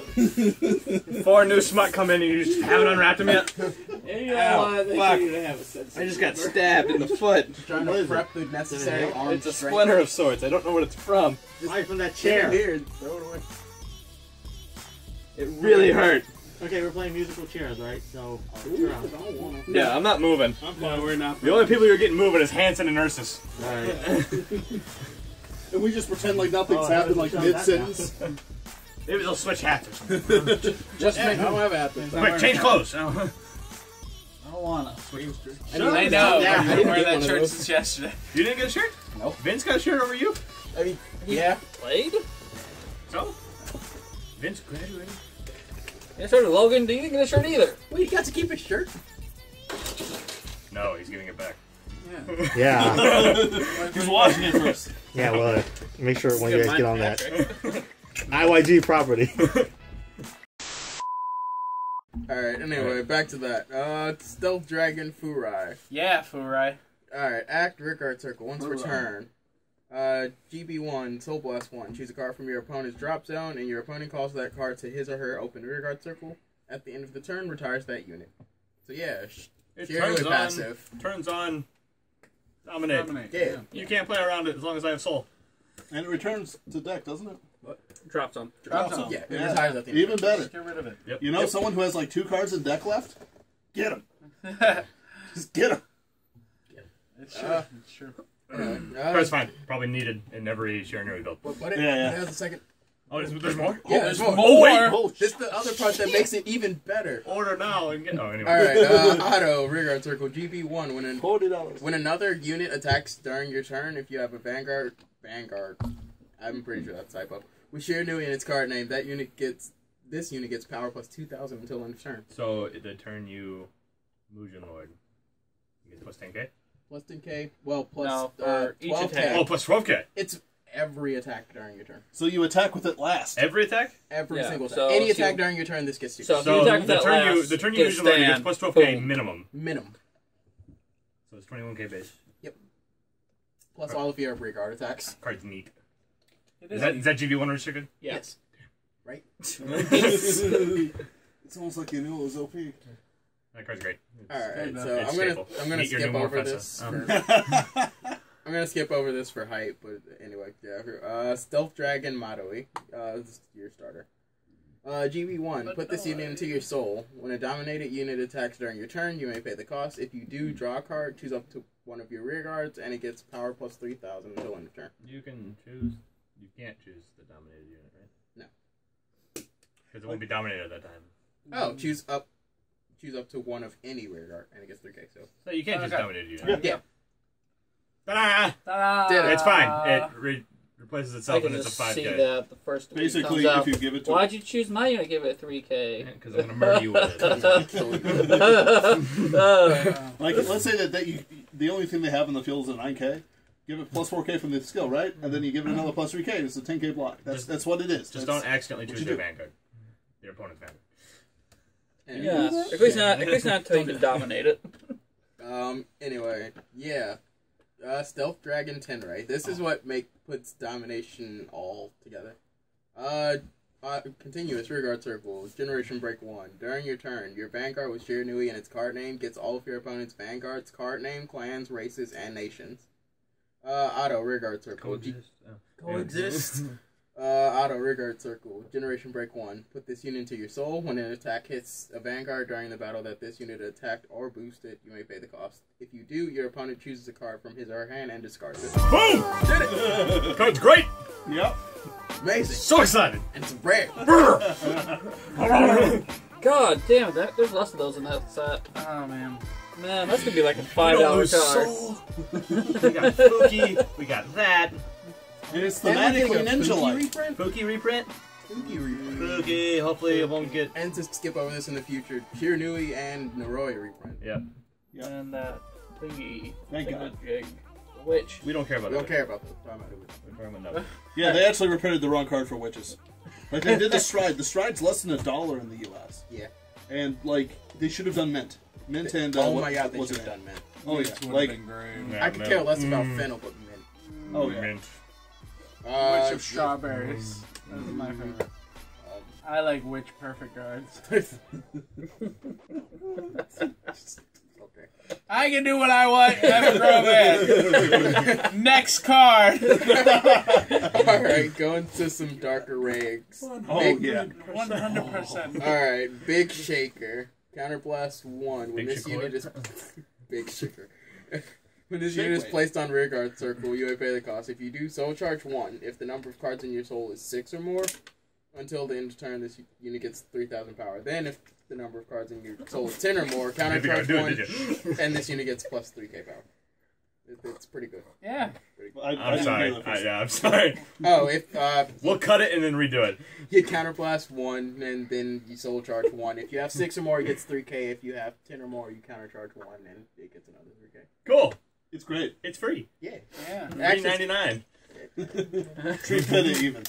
4 new smut come in and you just haven't unwrapped them yet? And you know what? They fuck. need to have a sense of I just got humor. stabbed in the foot. Trying to prep the necessary arm It's a strength. splinter of sorts. I don't know what it's from. Right from that Get chair. it here and throw it away. It really hurt. Okay, we're playing musical chairs, right? So, Ooh, you're I on. don't wanna. Yeah, I'm not moving. No, we're not. The only people you're getting moving is Hanson and Ursus. Alright. And we just pretend like nothing's Oh, happened, like that doesn't mid-sentence. Maybe they'll switch hats or something. Just make don't have happen. Quick, change clothes. I don't wanna. I know. Yeah, I've I been didn't wearing get one that of shirt those. since yesterday. You didn't get a shirt? Nope. Vince got a shirt over you? I mean, yeah. Played? So? Vince graduated. Yeah, so did Logan. You didn't get a shirt either. Well, you got to keep his shirt. No, he's giving it back. Yeah. Who's washing it first? Yeah, well, make sure when you guys get on that. IYG property. Alright, anyway, back to that. Stealth Dragon Furai. Yeah, Furai. Alright, act Vanguard Circle. Once per turn. GB1, Soul Blast 1. Choose a card from your opponent's drop zone, and your opponent calls that card to his or her open Vanguard Circle. At the end of the turn, retires that unit. So yeah, It sheer turns on, passive. turns on Dominate. Yeah. You can't play around it as long as I have Soul. And it returns to deck, doesn't it? Drops on. Awesome. Yeah, it retires at the end. Even better. Just get rid of it. Yep. You know someone who has like 2 cards in deck left? Get him. Just get him. It's true. It's true. That's fine. Probably needed in every Sharonary build. What? Yeah. There's a second. Oh, there's more? Yeah, there's more. Oh, wait! Oh, This is the other part that makes it even better. Order now and get... Oh, anyway. Alright, Auto, Vanguard Circle, GB1. $40. When another unit attacks during your turn, if you have a Vanguard, I'm pretty sure that's a typo. We share a new unit's card name. This unit gets power plus 2,000 until end of turn. So, the turn you Mugen Lord, you get plus 10k? Plus 10k, well, plus No, for each 12k. attack. Oh, plus 12k. It's every attack during your turn. So you attack with it last. Every attack? Every Yeah, single attack. so Any if you- Oh, attack during your turn, this gets to. So if you So, attack with the that turn last, the turn you get a Mugen Lord, you get stand, plus 12k boom. minimum. Minimum. So it's 21k base. Plus all of your Vanguard attacks. Card's neat. It Is that GB1 restricted? Yeah. Yes. Right? It's almost like you knew it was OP. That card's great. It's- Alright, enough. so It's I'm stable. gonna Meet your skip new over Morpheus. this. Oh. I'm gonna skip over this for hype, but anyway, yeah. Stealth Dragon Maui. This is your starter. GB1, put this unit into your soul. When a dominated unit attacks during your turn, you may pay the cost. If you do, draw a card, choose up to one of your rear guards, and it gets power plus 3,000 until end of turn. You can choose. You can't choose the dominated unit, right? No. Because it won't be dominated at that time. Oh, choose up to one of any rear guard, and it gets 3K. So you can't choose dominated unit. Yeah. Ta-da! Ta-da! It's fine. It replaces itself and it's a 5K. See that the first week Basically, comes out. if you give it to Why'd you choose my unit? Give it 3K. Because I'm gonna murder you with it. like, let's say that the only thing they have in the field is a 9K. Give it plus 4K from the skill, right? And then you give it another plus 3K. It's a 10K block. That's what it is. Just don't accidentally choose your Vanguard. Your opponent's Vanguard. Yeah. At least not until you can dominate it. Anyway, yeah. Stealth Dragon Tenrai. This is what puts domination all together. Continuous Rearguard Circle. Generation Break 1. During your turn, your Vanguard with Shiranui and its card name gets all of your opponent's Vanguard's card name, clans, races, and nations. Auto Rearguard Circle. Coexist. Auto Rearguard Circle. Generation Break 1. Put this unit into your soul. When an attack hits a Vanguard during the battle that this unit attacked or boosted, you may pay the cost. If you do, your opponent chooses a card from his or her hand and discards it. Boom! Did it! Card's great! Yep. Amazing. So excited! And it's rare. God damn it, there's less of those in that set. Oh man. Man, that's gonna be like a $5 card. We got Fuki, we got that. And it's thematically ninja-like. Fuki reprint? Fuki reprint. Fuki, hopefully it won't get... And to skip over this in the future, Shiranui and Noroi reprint. Yep. And that thingy. Thank God. Jig. Which? We don't care about We that. don't care about the time. We're talking about no. Yeah, they actually reprinted the wrong card for witches. Like, they did the Stride. The Stride's less than $1 in the US. Yeah. And, like, they should have done Mint. Mint and... oh my god, they should have done Mint. Oh, yeah. Like, Yeah, I could care less about Fennel, but Mint. oh, yeah. Mint. Witch of Strawberries. That's my favorite. I like Witch Perfect Guards. Okay. I can do what I want. Never grow bad. Next card. Alright, going to some darker rigs. Oh, yeah. 100%. Alright, Big Shaker. Counterblast 1. When Big this Shaker? unit is... Big Shaker. When this Shake unit is weight. placed on Rearguard Circle, you may pay the cost. If you do, soul charge 1. If the number of cards in your soul is 6 or more, until the end of turn, this unit gets 3,000 power. Then, if the number of cards in your soul is 10 or more, counter charge 1, and this unit gets plus 3k power. It's pretty good. Yeah. I'm sorry. I'm sorry. Oh, if We'll cut it and then redo it. you counterblast 1, and then you soul charge 1. If you have 6 or more, it gets 3k. If you have 10 or more, you counter charge 1, and it gets another 3k. Cool. It's great. It's free. Yeah. Yeah. $3.99. Treat Penny even.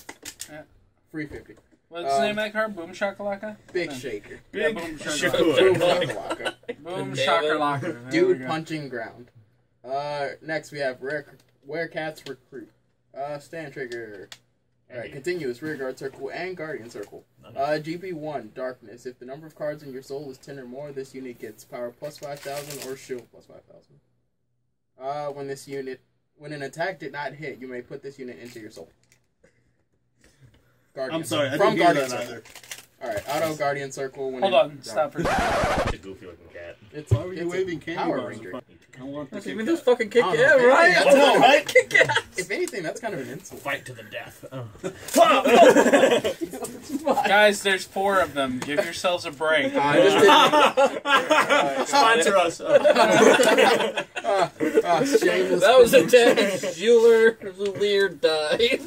Free 50. What's the name of that card? Boom Shakalaka? Big Shaker. Yeah, Boom Shakur. Shakalaka. Boom shakalaka. Boom Shakalaka. There we Dude go. punching ground. Next we have Werecats Recruit. Stand Trigger. Alright, continuous Rearguard Circle and Guardian Circle. GP1, Darkness. If the number of cards in your soul is 10 or more, this unit gets power plus 5,000 or shield plus 5,000. When an attack did not hit, you may put this unit into your soul. Guardian. I'm sorry, I From didn't hear Guardian that Circle. either. Alright, Auto Guardian Circle. When Hold on. Stop for a second. It's a goofy looking cat. It's, Why were you it's a waving candy Power bars? Ranger. I want the Even Kit this Kat. fucking kick I don't yeah, know. right? That's I know, kind of- right? If anything, that's kind of an insult. Fight to the death. Guys, there's 4 of them. Give yourselves a break. I just Sponsor us. shameless. That was a Dennis Zulier die.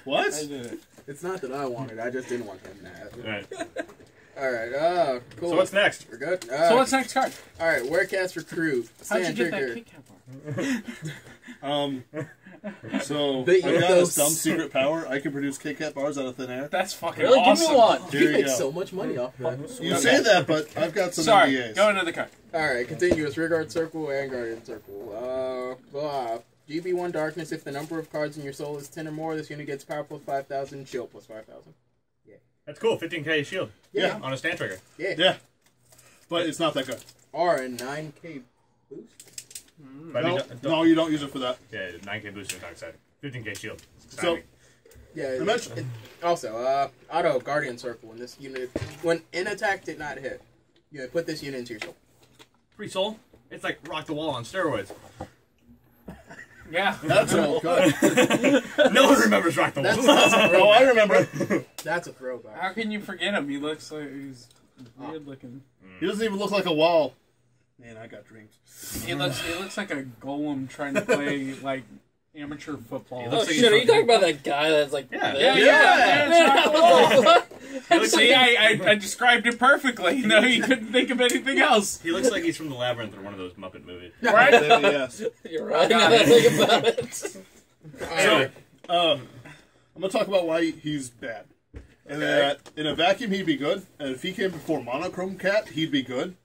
What? I did it. It's not that I wanted. I just didn't want him to have it. Right. All right. Cool. So what's next? We're good. So what's next card? All right. Werecats Recruit. How'd you Stand get that Trigger. Kit Kat bar? So The I got ethos. this dumb secret power. I can produce Kit Kat bars out of thin air. That's fucking Really? awesome. Give me one. Here You you make go. so much money off that. You say that, but I've got some Sorry, NDAs. go into the card. All right. Continuous Rearguard Circle and Guardian Circle. GB1 Darkness. If the number of cards in your soul is 10 or more, this unit gets power plus 5,000, shield plus 5,000. That's cool. 15k shield. Yeah. On a stand trigger. Yeah. Yeah, but it's not that good. Or a 9k boost. But I mean, No, you don't use it for that. Yeah, 9K boost is not exciting. 15K shield. So, Yeah. also, auto Guardian Circle when this unit, when an attack did not hit, you put this unit into your soul. Free soul? It's like Rock the Wall on steroids. Yeah. that's all good. No one remembers Rock the Wall. That's a Oh, I remember. That's a throwback. How can you forget him? He looks like he's weird looking. He doesn't even look like a wall. Man, I got dreams. He looks like a golem trying to play like amateur football. He Oh looks like shit! Are you talking about that guy that's like? Yeah. See, I described it perfectly. No, you couldn't think of anything else. He looks like he's from the Labyrinth or one of those Muppet movies. Right? Yes. You're right. Now that I think about it. So, I'm gonna talk about why he's bad. And that in a vacuum he'd be good, and if he came before Monochrome Cat, he'd be good.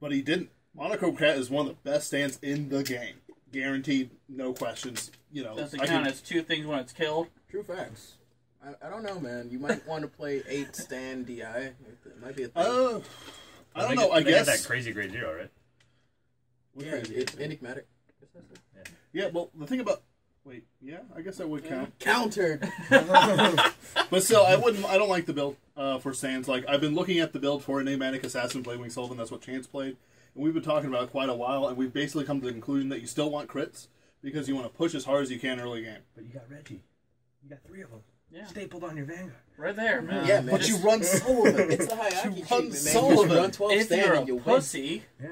But he didn't. Monochrome Cat is one of the best stands in the game, guaranteed, no questions. You know, Does it count as two things when it's killed? True facts. I don't know, man. You might want to play 8 stand DI. It might be a thing. I don't know. I guess that crazy grade 0, right? Yeah, it's enigmatic. Yeah. Well, the thing about I guess that would count. Countered. But still, I don't like the build for stands. Like I've been looking at the build for Enigmatic Assassin, Bladewing Sullivan. That's what Chance played, and we've been talking about it quite a while. And we've basically come to the conclusion that you still want crits because you want to push as hard as you can early game. But you got Reggie. You got 3 of them. Yeah. Stapled on your Vanguard. Right there, man. Yeah, man. But you run Sullivan. It's the hierarchy You run treatment, man. Sullivan. You run 12 If stand you're and you a win. pussy, Yeah.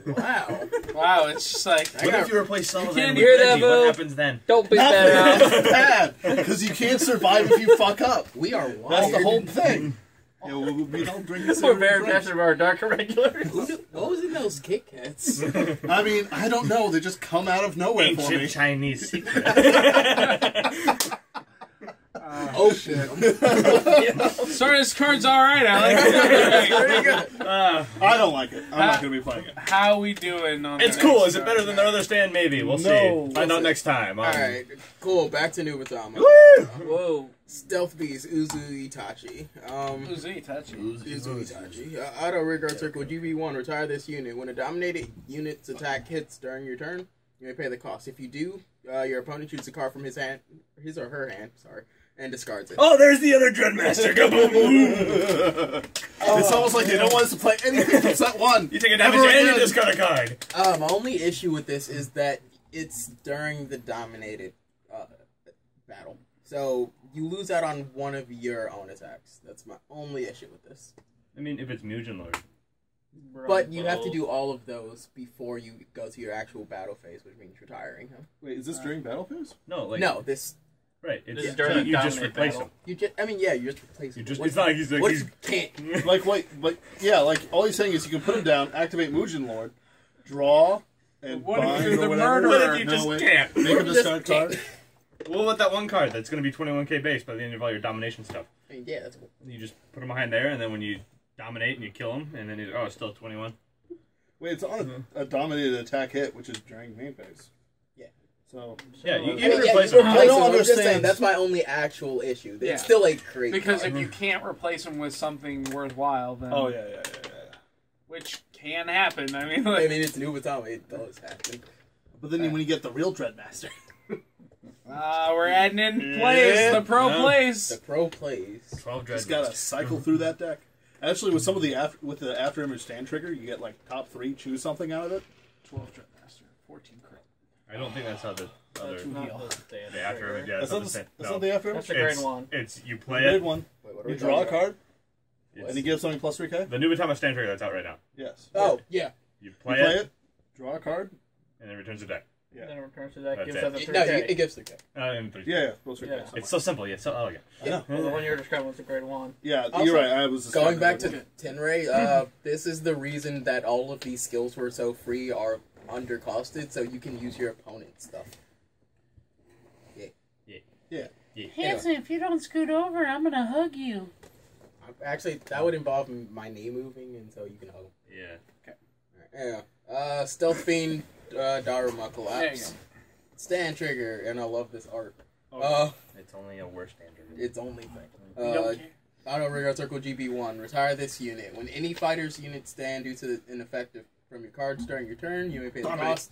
Wow. Wow, it's just like I What got- if you replace Sullivan can't with hear that, Reggie? Bo. What happens then? don't beat that out. That's bad because you can't survive if you fuck up. We are wild. That's the whole thing. Yeah, we don't drink this. We're very passionate about our dark irregulars. What was in those Kit Kats? I mean, I don't know. They just come out of nowhere for me. Ancient Chinese secret. Oh shit. sorry, this card's alright, Alex. Pretty good. I don't like it. I'm not going to be playing it. How we doing on It's the cool. next Is it card? better than the other stand? Maybe. We'll No. see. Find out next time. Alright, cool. Back to Nubatama. Whoa. Stealth Beast, Uzu Itachi. Who's Itachi? Uzu Itachi. Auto Vanguard Circle, GB1. Retire this unit. When a dominated unit's attack hits during your turn, you may pay the cost. If you do, your opponent shoots a card from his or her hand, and discards it. Oh, there's the other Dreadmaster. It's almost like they don't want us to play anything from set 1. You take a damage Ever and you again. discard a card. My only issue with this is that it's during the dominated battle. So you lose out on one of your own attacks. That's my only issue with this. I mean, if it's Mugen Lord. But you have to do all of those before you go to your actual battle phase, which means retiring him. Wait, is this during battle phase? No, like No, this right. It's This is during the you just dominate replace battle. him. you just. I mean, yeah, you just replace. You him. just. What It's not like he's like what he's. if you can't? Like, wait, all he's saying is you can put him down, activate Mugen Lord, draw, and What if bind you're or the whatever. murderer? What if you No, just wait. can't? Make him discard card. Well, with that one card that's going to be 21k base by the end of all your domination stuff. I mean, yeah, that's cool. You just put him behind there, and then when you dominate and you kill him, and then he's it's still 21. Wait, it's on a dominated attack hit, which is during main phase. Yeah. So Yeah, you I mean, can yeah, replace you him. I replace don't him. I'm just saying understand. that's my only actual issue. Yeah. It's still a great Because card. if you can't replace him with something worthwhile, then oh yeah. which can happen. I mean, I like, mean, it's Nubatama. It does happen. But then when you get the real Dreadmaster, we're adding in plays, the pro Yeah. plays. The pro plays. 12 just Dreadmaster. gotta cycle through that deck. Actually, with some of the after image stand trigger, you get like top 3, choose something out of it. 12 Dreadmaster, 14 crit. I don't think that's how the other. Two heal. The after image, yeah, That's not not the same. that's No. not the after That's image. the grade It's, one. it's you You play did it. one. Wait, what are You we draw a talking about? card, It's and you give something plus 3k. the Nubatama stand trigger that's out right now. Yes. Oh, yeah. You You play, play it, it, draw a card. and then returns the deck. Yeah. Then it returns to that. That's Gives it. us a 3K. No, it gives 3K. And 3. Yeah, plus 3k. Yeah. something It's so simple. Yeah, so elegant. I know. Well, the one you were describing was a grade 1. Yeah, Also, you're right. I was Going back to describing Tenrei, this is the reason that all of these skills were so free are undercosted, so you can use your opponent's stuff. Yeah. Hanson, if you don't scoot over, I'm gonna hug you. Actually, that would involve my knee moving, and so you can hug. Yeah. Yeah. Stealth Fiend, Daruma There you Collapse. go. Stand Trigger, and I love this art. It's only a worse stand trigger. Its only thing. You don't care. Auto Vanguard Circle GB1. Retire this unit. When any fighter's unit stand due to an effective from your cards during your turn. You may pay the cost.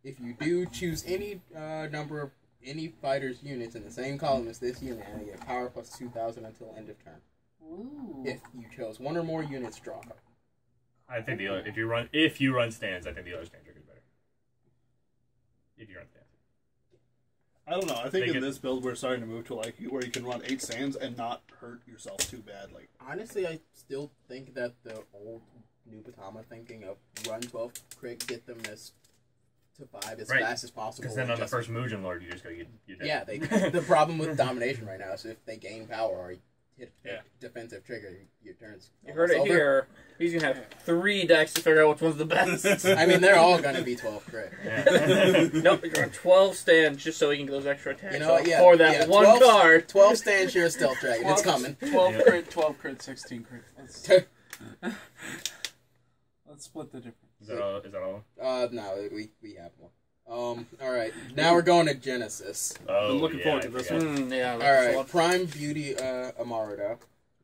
If you do, choose any number of any fighter's units in the same column as this unit, and they get power plus 2,000 until end of turn. Ooh. If you chose one or more units, draw a card. I think the other, if you run stands, I think the other stand trick is better. If you run stands. I don't know. I think in this build we're starting to move to like where you can run 8 stands and not hurt yourself too bad. Like honestly, I still think that the old Nubatama thinking of run 12 crit, get them to 5 as fast as possible. Because then on the first Mugen Lord, you just gotta get dead. Yeah, the problem with domination right now is if they gain power or hit a defensive trigger, your turn's You heard it over. here. He's gonna have 3 decks to figure out which one's the best. I mean, they're all gonna be 12 crit. Yeah. Nope, you're on 12 stands just so he can get those extra attacks. You know what? Yeah, for that 12, card. 12 stands, you're a stealth dragon. It's coming. 12 crit, 12 crit, 16 crit. Let's split the difference. Is that all? No, we have one. Alright, now we're going to Genesis. Oh, I'm looking forward to this one. Yeah. Alright, Prime Beauty Amarada.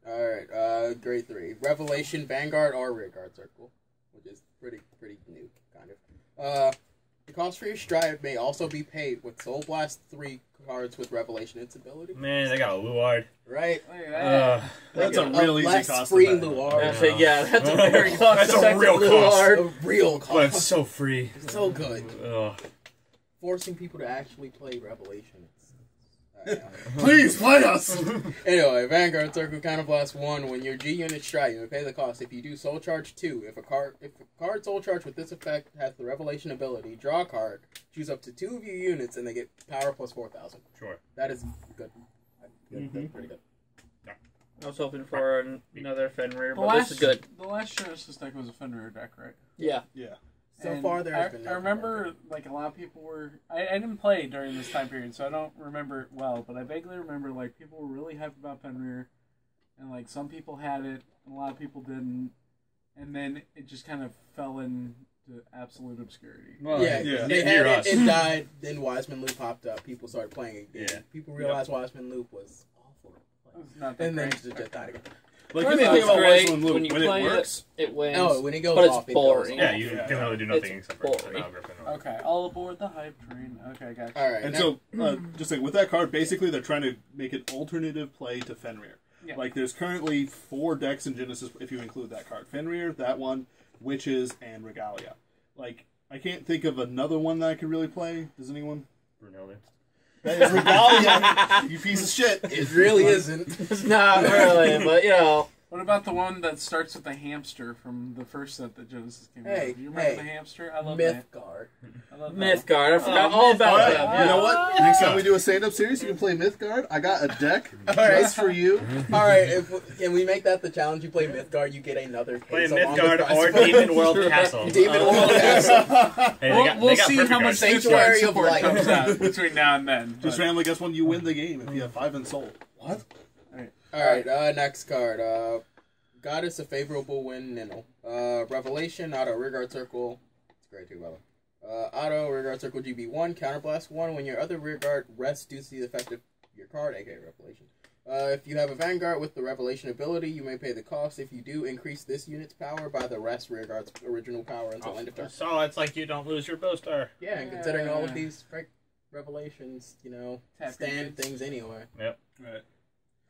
Alright, grade 3. Revelation, Vanguard, or Rearguard Circle, which is pretty new, kind of. The cost for your stride may also be paid with Soul Blast 3 cards with Revelation its ability. Man, they got a Luard. Right? That's a real easy cost. Free Luard. That's a very cost. That's a real Luard. cost. A real cost. But it's so free. It's so good. Ugh. Forcing people to actually play Revelation. Please play us! Anyway, Vanguard Circle Counterblast 1. When your G unit strike, you may pay the cost. If you do Soul Charge 2, if a card Soul Charge with this effect has the Revelation ability, draw a card, choose up to 2 of your units, and they get power plus 4,000. Sure. That is good. That's pretty good. I was hoping for another Fenrir, but this is good. The last Genesis deck was a Fenrir deck, right? Yeah. Yeah. So far, there has been I remember, like, a lot of people were... I didn't play during this time period, so I don't remember it well, but I vaguely remember, like, people were really hyped about Fenrir, and, like, some people had it, and a lot of people didn't, and then it just kind of fell into absolute obscurity. Well, yeah. It died, then Wiseman Loop popped up, people started playing it again. Yeah. People realized Wiseman Loop was awful. And then it just died again. Like, you think about Wiseman Loop, when it works... It wins. Oh, when it goes but off, it's boring. Yeah, you can really do nothing except for boring. Okay, all aboard the hype train. Okay, gotcha. All right, and so, just like with that card, basically they're trying to make an alternative play to Fenrir. Yeah. Like, there's currently 4 decks in Genesis, if you include that card. Fenrir, that one, Witches, and Regalia. Like, I can't think of another one that I could really play. Does anyone? Brunelli. That is Regalia, you piece of shit. It really isn't. It's not really, but, you know. What about the one that starts with the hamster from the first set that Genesis came out? Do you remember the hamster? I love Mythgard. Mythgard. I forgot all about that. You know what? Next time we do a stand-up series, you can play Mythgard. I got a deck just for you. Alright, can we make that the challenge? You play Mythgard, you get another play Mythgard or Demon World Castle. Demon World Castle. Hey, we'll see how much Sanctuary of Light comes out between now and then. Just randomly guess when you win the game if you have 5 in soul. What? Alright, next card. Goddess of Favorable Wind, Ninel. Revelation, Auto, Rearguard Circle. It's great too, by the way. Auto, Rearguard Circle, GB1, Counterblast 1. When your other Rearguard rests due to the effect of your card, aka Revelation. If you have a Vanguard with the Revelation ability, you may pay the cost. If you do, increase this unit's power by the rest Rearguard's original power until end of turn. So it's like you don't lose your bow star. Yeah, and considering all of these Revelations, you know, stand things anyway. Yep. Right.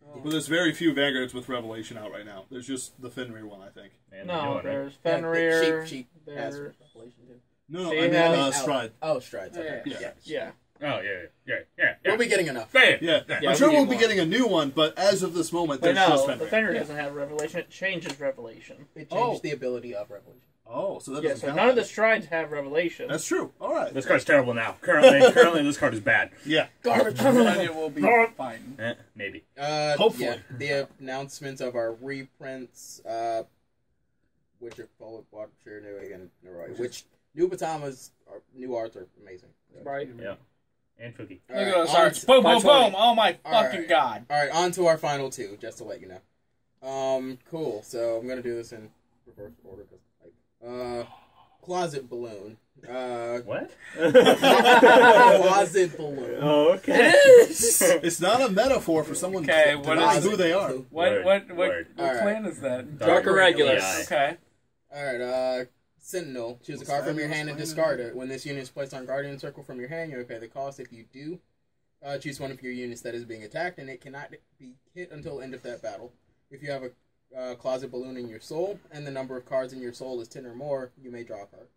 Well, there's very few Vanguards with Revelation out right now. There's just the Fenrir one, I think. No, there's Fenrir. Sheep has Revelation too. No, I mean Stride. Oh, Stride. Okay. Yeah. Oh, yeah. We'll be getting enough. Yeah. I'm sure we'll be getting a new one, but as of this moment, there's just Fenrir. The Fenrir doesn't have Revelation. It changes Revelation. It changes the ability of Revelation. Oh, so that doesn't count. None of the Strides have Revelation. That's true. All right. This card's terrible now. Currently, this card is bad. Yeah. Garbage. It will be fine. Maybe. Hopefully. Yeah, the announcements of our reprints, which are full of Water, which Nubatama's new arts are amazing. Right. Yeah. And Cookie. Look at those arts. Boom, boom, boom. Oh my fucking god. Alright, on to our final 2, just to let you know. Cool. So I'm gonna do this in reverse order. Closet Balloon. What? Closet Balloon. Oh, okay. It is! It's not a metaphor for someone to know who they are. What clan is that? Dark Irregulars. Okay. Alright, Sentinel. Choose a card from your hand and discard it. When this unit is placed on Guardian Circle from your hand, you may pay the cost. If you do, choose one of your units that is being attacked, and it cannot be hit until end of that battle. If you have a closet balloon in your soul, and the number of cards in your soul is 10 or more, you may draw a card.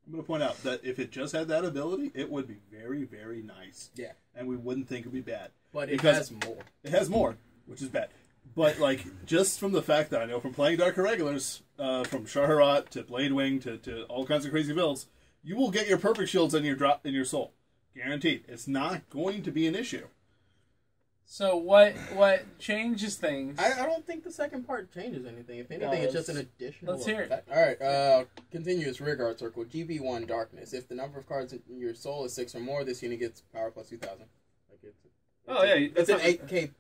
I'm going to point out that if it just had that ability, it would be very, very nice. Yeah. And we wouldn't think it would be bad. But it has more. It has more, which is bad. But, like, just from the fact that I know from playing Dark Irregulars, from Scharhrot to Bladewing to all kinds of crazy builds, you will get your perfect shields in your soul. Guaranteed. It's not going to be an issue. So what changes things? I don't think the second part changes anything. If anything, it's just an additional Let's hear it. effect. Alright, continuous rearguard circle. GB1 darkness. If the number of cards in your soul is 6 or more, this unit gets power plus 2,000. Like it's an 8k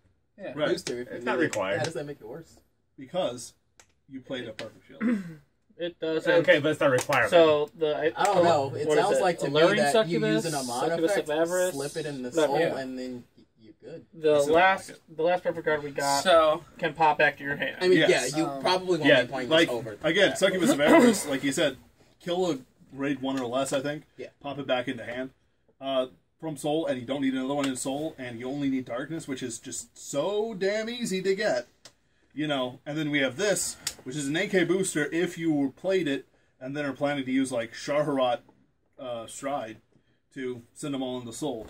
booster. It's not required. How does that make it worse? Because you played a perfect shield. It does. Okay, but it's not required. So I don't know. It sounds like to me that you use an Amon effect, Avarice, slip it in the soul, and then you're good. The last perfect card we got can pop back to your hand. I mean, you probably won't be playing this over. Again, Succubus of Avarice, like you said, kill a raid 1 or less, I think. Yeah. Pop it back into hand. From soul, and you don't need another one in soul, and you only need darkness, which is just so damn easy to get. You know, and then we have this, which is an AK booster if you played it, and then are planning to use, like, Scharhrot Stride to send them all into soul.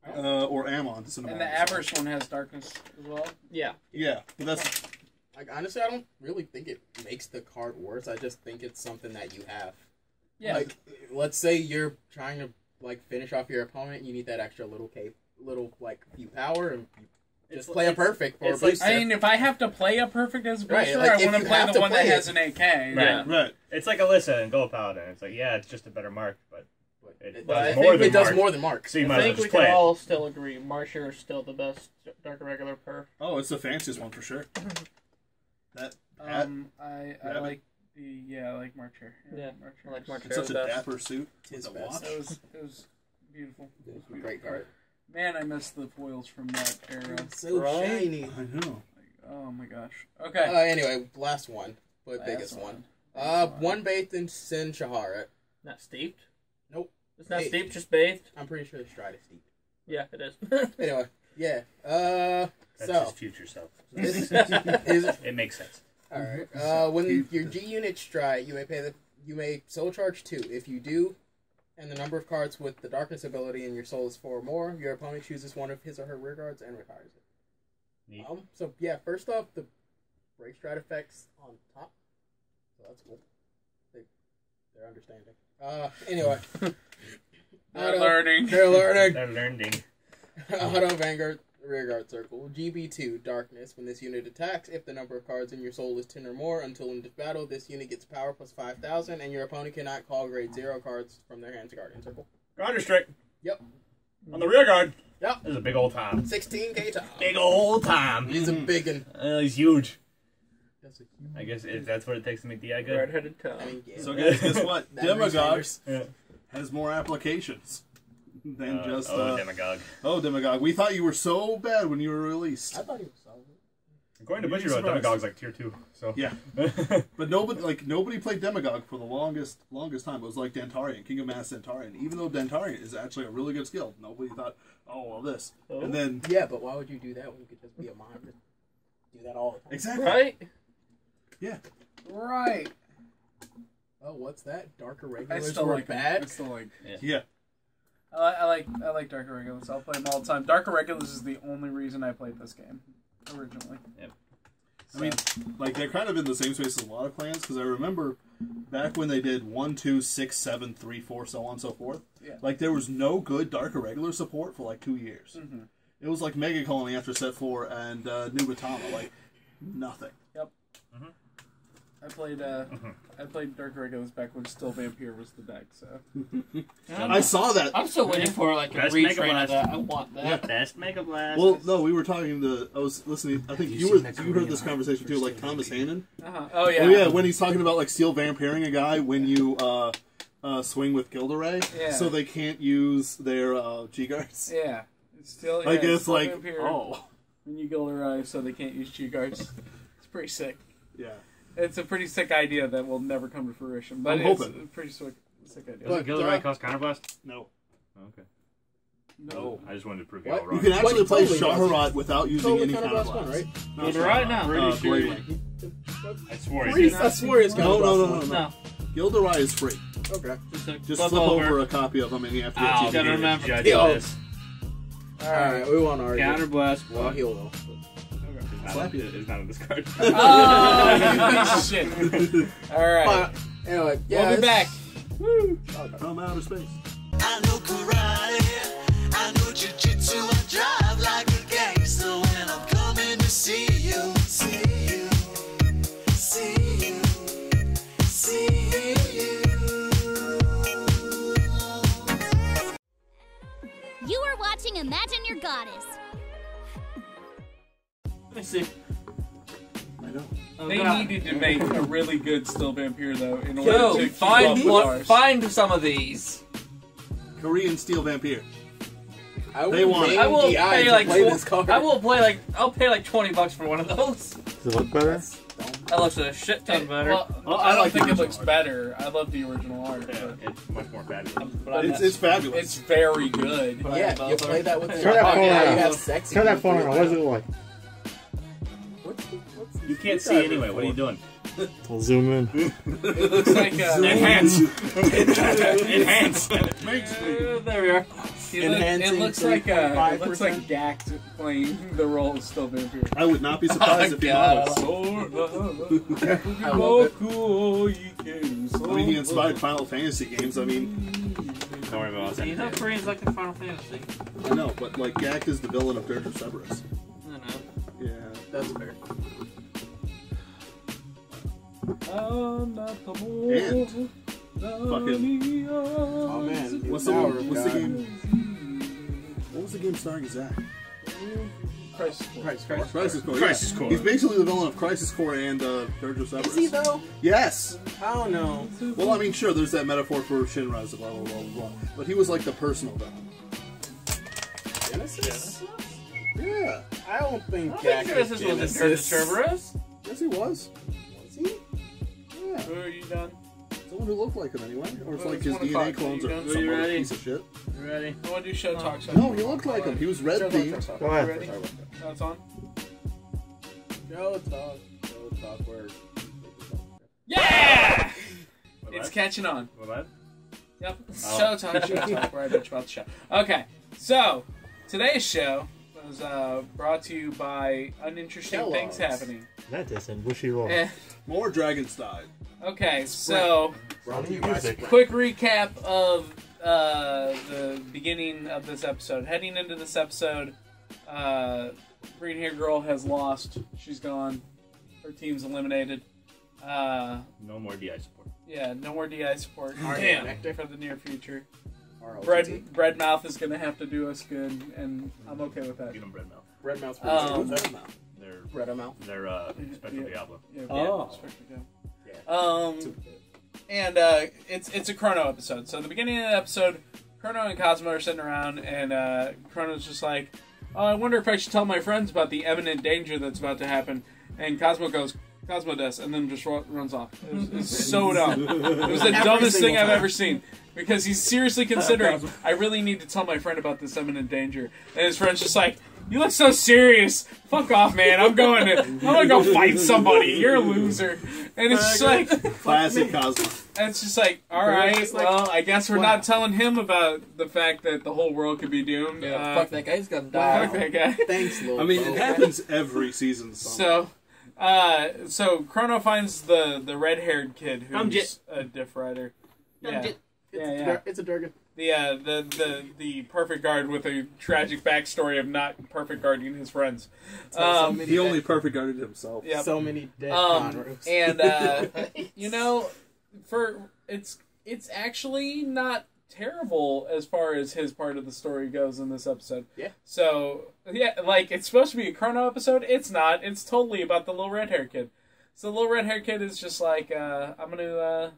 Or Ammon to send them all And the Avarice one has darkness as well? Yeah. Yeah, but that's... Like, honestly, I don't really think it makes the card worse. I just think it's something that you have. Yeah. Like, let's say you're trying to, like, finish off your opponent, you need that extra little few power, and you just play a perfect for a booster. I mean, if I have to play a perfect as a booster, like, I want to play the one that has an AK. Right. Right. It's like Alyssa and Gold Paladin. It's like, yeah, it's just a better mark, but it does more than Mark. So you I might think as we well can just all still agree Marsher is still the best Dark Irregular perf. Oh, it's the fanciest one for sure. That I like I like Marcher. Yeah, Marcher. I like Marcher. It's such a dapper suit. His With the best. watch. It was beautiful. It was beautiful. Great card. Man, I miss the foils from that era. So shiny. I know. Oh my gosh. Okay. Anyway, last one, but biggest one. One bathed in Sin Scharhrot. Not steeped? Nope. It's not steeped, just bathed? I'm pretty sure the Stride is steeped. Yeah, it is. Anyway, yeah. That's his future self. It makes sense. Alright. When your G unit stride, you may soul charge 2. If you do, and the number of cards with the darkness ability in your soul is 4 or more, your opponent chooses one of his or her rear guards and retires it. Neat. So yeah, first off, the break stride effects on top. So that's cool. They're understanding. Anyway. They're learning. They're learning. They're learning. Auto Vanguard Rearguard Circle. GB2 Darkness. When this unit attacks, if the number of cards in your soul is 10 or more, until end of battle, this unit gets power plus 5,000, and your opponent cannot call grade 0 cards from their hand to Guardian Circle. Guard restrict. Yep. On the rear guard. Yep. This is a big old time. 16k time. Big old time. He's a big one. He's huge. That's a huge. I guess if that's what it takes to make the eye good. Red-headed toe. I mean, yeah. So guys, guess what? Demagogue Yeah. has more applications than just... Demagogue. Oh, Demagogue. We thought you were so bad when you were released. I thought he was solid. According to You'd be Butcher, surprised. Demagogue's like tier 2. So Yeah. But nobody played Demagogue for the longest time. It was like Dantarian, King of Mass Dantarian. Even though Dantarian is actually a really good skill, nobody thought, oh, well, this. Oh. And then... Yeah, but why would you do that when you could just be a mime? Do that all the time. Exactly. Right? Yeah. Right. Oh, what's that? Dark I Irregulars still were like bad? I still like. Yeah. I like Dark Irregulars. I'll play them all the time. Dark Irregulars is the only reason I played this game originally. Yep. I mean, like, they're kind of in the same space as a lot of clans, because I remember back when they did 1, 2, 6, 7, 3, 4, so on and so forth, like, there was no good Dark Irregular support for, like, 2 years. Mm-hmm. It was like Mega Colony after Set 4 and Nubatama, like, nothing. Yep. Mhm. I played Dark Irregulars back when still Vampire was the deck, so. I saw that. I'm still waiting for like a Best Mega retrain of Blast. that. I want that. Best Mega Blast. Well, no, we were talking to, I was listening, I think you heard this conversation too, like Thomas Hannon. Uh-huh. Oh, yeah. Oh, yeah, when he's talking about, like, Steel Vampiring a guy when you, swing with Gilderay, Yeah. so they can't use their, G-Guards. Yeah. It's still, Like, yeah, it's still like, Vampire oh. when you go their eyes so they can't use G-Guards. It's pretty sick. Yeah. It's a pretty sick idea that will never come to fruition. But I'm it's hoping. a pretty sick idea. Does Gilderoy cost Counterblast? No. Oh, okay. No. I just wanted to prove you What? all wrong. You can actually play Totally Scharhrot without using Totally any kind of counter last one, blast. right? Not Gilderoy? No. Scharhrot, Pretty Blade sure. Link. I swore you Free, did. I swear it's No, no, no, no, no. No. Gilderoy is free. Okay. Just flip over a copy of them and you have to get Ow, TCG. gotta remember. Judge Yo. this. Alright, we won't argue. Counterblast. Well, What? he'll though. It's not on this card. Oh, shit. Alright. Anyway, yeah. We'll be back. From outer space. I know karate, I know jiu-jitsu, I drive like a gangster when I'm coming to see you, see you, see you, see you. You are watching Imagine Your Goddess. Let me see. I know. Oh, They God. needed to make a really good still vampire though in order Yo, to keep up with ours. find some of these. Korean Steel Vampire. I They want it. I will DI pay to like play this card. I'll pay like $20 for one of those. Does it look better? That looks a shit ton better. Well, I don't think it looks better. I love the original art. Yeah, But it's much more fabulous. It's fabulous. it's very good. Yeah, you play that with Turn your that phone yeah, you around. have sex. Turn that phone around. What does it look like? You can't see anyway. What are you doing? I'll zoom in. It looks like Enhance. Enhance. There we are. it looks like Gact playing the role of still vampire. I would not be surprised if he was. I love I mean, he inspired Final Fantasy games. I mean, Don't worry about You know Koreans like the Final Fantasy. I know, but like Gak is the villain of Dirge of Cerberus. I know. Yeah. That's fair. And fucking. Oh man, What's the game? What was the game starring Zach? Crisis Core. Crisis Core. He's basically the villain of Crisis Core and Dirge of Cerberus. Is he though? Yes. I don't know. Well, I mean, sure, there's that metaphor for Shinra's, blah blah blah blah. But he was like the personal villain. Genesis? Yeah. I don't think I Jack think this was in Cerberus. Yes, he was. Was he? Yeah. Who are you done? Someone who looked like him anyway, or it's Well, like it's his 1 DNA o'clock. clones Are or you done? some Are you other ready? piece of shit. You ready? I want to do show talk. So No, he looked like him. He was red Show themed. talk. Go You ahead. ready? No, it's on. Joe talk, where? Yeah! What, It's what? catching on. What? Yep. Oh. Show talk. Where I bitch about the show. Okay, so today's show was brought to you by uninteresting things Kellogg's. happening. That doesn't bushy roll. More dragons died. Okay, so Brought to you by Music. Sprint. quick recap of the beginning of this episode. Heading into this episode, green hair girl has lost. She's gone. Her team's eliminated. No more DI support. Yeah, no more DI support. Damn. For the near future. RLTT. Breadmouth is going to have to do us good, and I'm okay with that. Get them bread mouth. Red Mouse. They're Red Mouth. Spectral Yeah. Diablo. Yeah, Oh. And it's a Chrono episode. So the beginning of the episode, Chrono and Cosmo are sitting around, and Chrono's just like, "Oh, I wonder if I should tell my friends about the imminent danger that's about to happen." And Cosmo goes, "Cosmo does," and then just runs off. It was so dumb. It was the dumbest thing I've ever seen. Because he's seriously considering, I really need to tell my friend about this imminent danger. And his friend's just like, "You look so serious. Fuck off, man. I'm gonna go fight somebody. You're a loser." And it's just like, Classic Cosmo. and it's just like, all right, well, I guess we're not telling him about the fact that the whole world could be doomed. Fuck that guy. He's gonna die. Fuck that guy. Thanks, Lil. I mean, it happens every season. So Chrono finds the red-haired kid who's a diff rider. Yeah. It's a Durgan. The perfect guard with a tragic backstory of not perfect guarding his friends. He only perfect guarded himself. Yep. So many dead Conros. And you know, it's actually not terrible as far as his part of the story goes in this episode. Yeah. So yeah, like it's supposed to be a Chrono episode. It's not. It's totally about the little red hair kid. So the little red hair kid is just like, I'm gonna.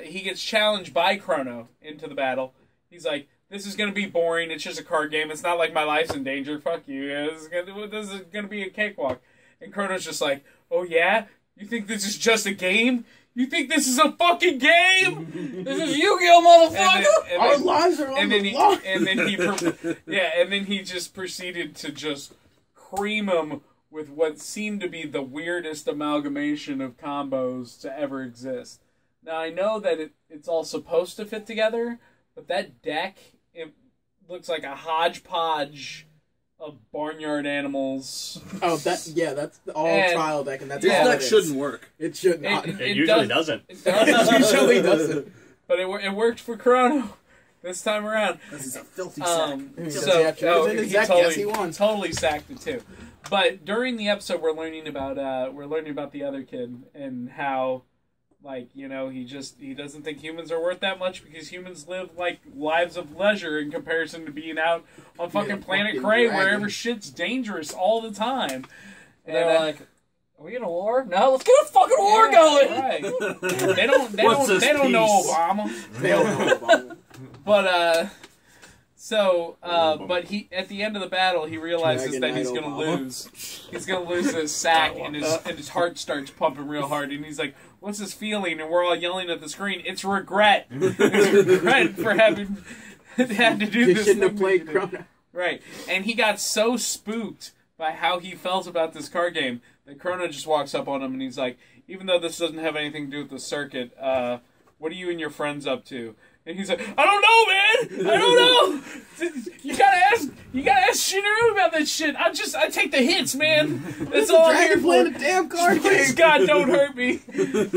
He gets challenged by Chrono into the battle. He's like, "This is gonna be boring. It's just a card game. It's not like my life's in danger. Fuck you. This is gonna be a cakewalk." And Chrono's just like, "Oh yeah, You think this is just a game? You think this is a fucking game? This is Yu-Gi-Oh, motherfucker! Our lives are on the line. And then he just proceeded to just cream him with what seemed to be the weirdest amalgamation of combos to ever exist. Now, I know that it's all supposed to fit together, but that deck, it looks like a hodgepodge of barnyard animals. Oh, that's the all trial deck, and that's This all deck it is. shouldn't work. It should not. It usually doesn't. It does. It usually doesn't. But it worked for Chrono this time around. This is a filthy sack. He totally sacked it too. But during the episode, we're learning about the other kid and how, like, you know, he doesn't think humans are worth that much because humans live like lives of leisure in comparison to being out on fucking Planet Cray where every shit's dangerous all the time. And they're like, "Are we in a war? No, let's get a fucking war going." Right. They don't know Obama. They don't know Obama. But but he at the end of the battle he realizes that he's gonna lose. He's gonna lose his sack and his heart starts pumping real hard and he's like, "What's this feeling?" And we're all yelling at the screen, "It's regret. It's regret for having had to do You this." shouldn't have played Chrono. Right. And he got so spooked by how he felt about this card game that Chrono just walks up on him and he's like, "Even though this doesn't have anything to do with the circuit, what are you and your friends up to?" And he's like, "I don't know, man. I don't know. You gotta ask Shinru about that shit. I take the hits, man. That's all I'm here for. Playing a damn card Please, game. God, don't hurt me.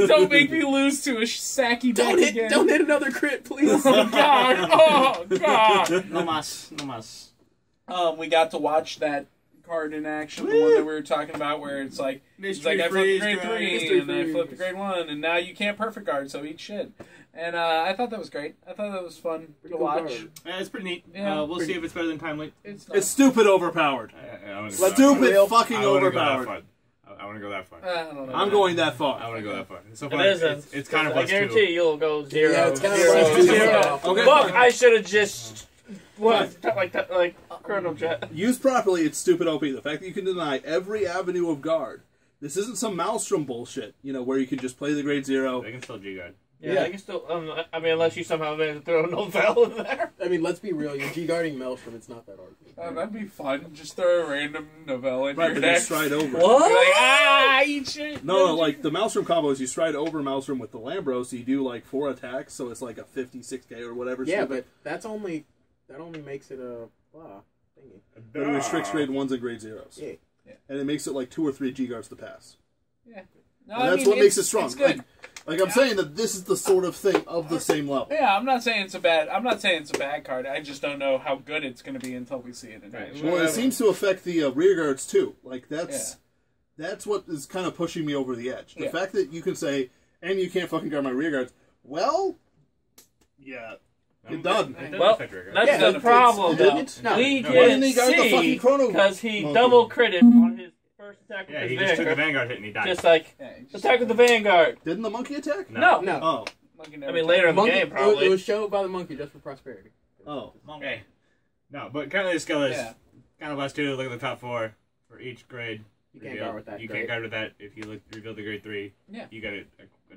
Don't make me lose to a sacky deck again. Don't hit another crit, please." Oh God. Oh God. No mas. We got to watch that card in action, the one that we were talking about, where it's like, I flipped the grade 3, and I flipped the grade 1, and now you can't perfect guard, so eat shit. And I thought that was great. I thought that was fun to watch. Yeah, it's pretty neat. Yeah, we'll see if it's better than Timely. It's stupid overpowered. Stupid fucking overpowered. I want to go that far. I don't know. I'm going that far. I want to go that far. So It isn't. It's kind of I plus guarantee 2. you'll go 0. Yeah, it's kind of zero, 0. Okay. Fuck! I should have just like Chrono Jet. Used properly, it's stupid OP. The fact that you can deny every avenue of guard. This isn't some Maelstrom bullshit, you know, where you can just play the grade 0. They can still G-Guard. Yeah, I can still. I mean, unless you somehow manage to throw a Novell in there. I mean, let's be real. You're G-guarding Maelstrom. It's not that hard. That'd be fun. Just throw a random novella in Right, your but deck. you stride over. What? You're like, eat shit. No, like the Maelstrom combos, you stride over Maelstrom with the Lambros, so you do like 4 attacks, so it's like a 56k or whatever. Yeah, stupid. but that only makes it a thingy. But it restricts grade 1s and grade 0s. Yeah. And it makes it like 2 or 3 G-guards to pass. Yeah. No, And I that's mean, what makes it strong. It's good. Like I'm saying that this is the sort of thing of the same level. Yeah, I'm not saying it's a bad card. I just don't know how good it's going to be until we see it in action. Well, it seems to affect the rear guards too. Like that's what is kind of pushing me over the edge. The fact that you can say, and you can't fucking guard my rear guards. Well, yeah, it done. Well, that's the problem. We didn't see because he double critted on his first attack with Yeah, his he just took the Vanguard. Vanguard hit and he died. Just like, attack with the Vanguard. Didn't the monkey attack? No. Oh. I mean, later in the game, probably. It was showed by the monkey just for prosperity. Oh. Okay. No, but currently the skill is kind of less 2. Look at the top 4 for each grade. You can't guard with that. You can't guard with that. If you reveal the grade 3, you got an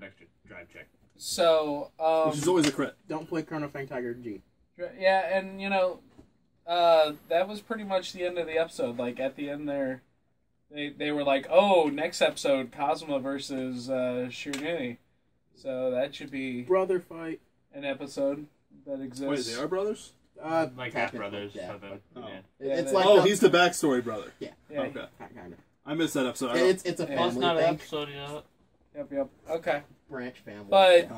extra drive check. So, which is always a crit. Don't play Chrono Fang Tiger G. Yeah, and you know, that was pretty much the end of the episode. Like at the end there, they were like, "Oh, next episode, Cosma versus Shirnui." So that should be brother fight. An episode that exists. Wait, they are brothers? Like half brothers. Yeah. Something. Oh. Yeah. It's like he's the backstory brother. Yeah. Okay. Kind of. I missed that episode. It's a family It's not an thing. episode yet. Yep. Okay. Branch family. But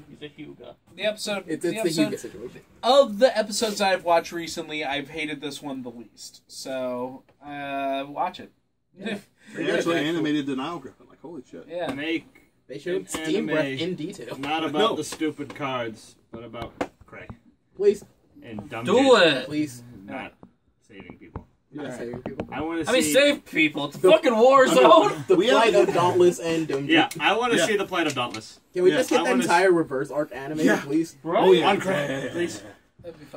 He's a Hyuga. the episode. It's the the episode Hyuga situation. of the episodes I've watched recently, I've hated this one the least. So watch it. Yeah. They actually animated Denial Griffin. Like, holy shit. Yeah. They showed an Steam anime Breath in detail. Not about the stupid cards, but about Cray. Please. And dumb Do shit. it. Please. Not saving people. Not saving people. I want to see. I mean, save people. It's a fucking war zone. The plight of Dauntless and Doom. Yeah, I want to see the plight of Dauntless. Can we just get the entire reverse arc animated, please? Bro, on Cray, please.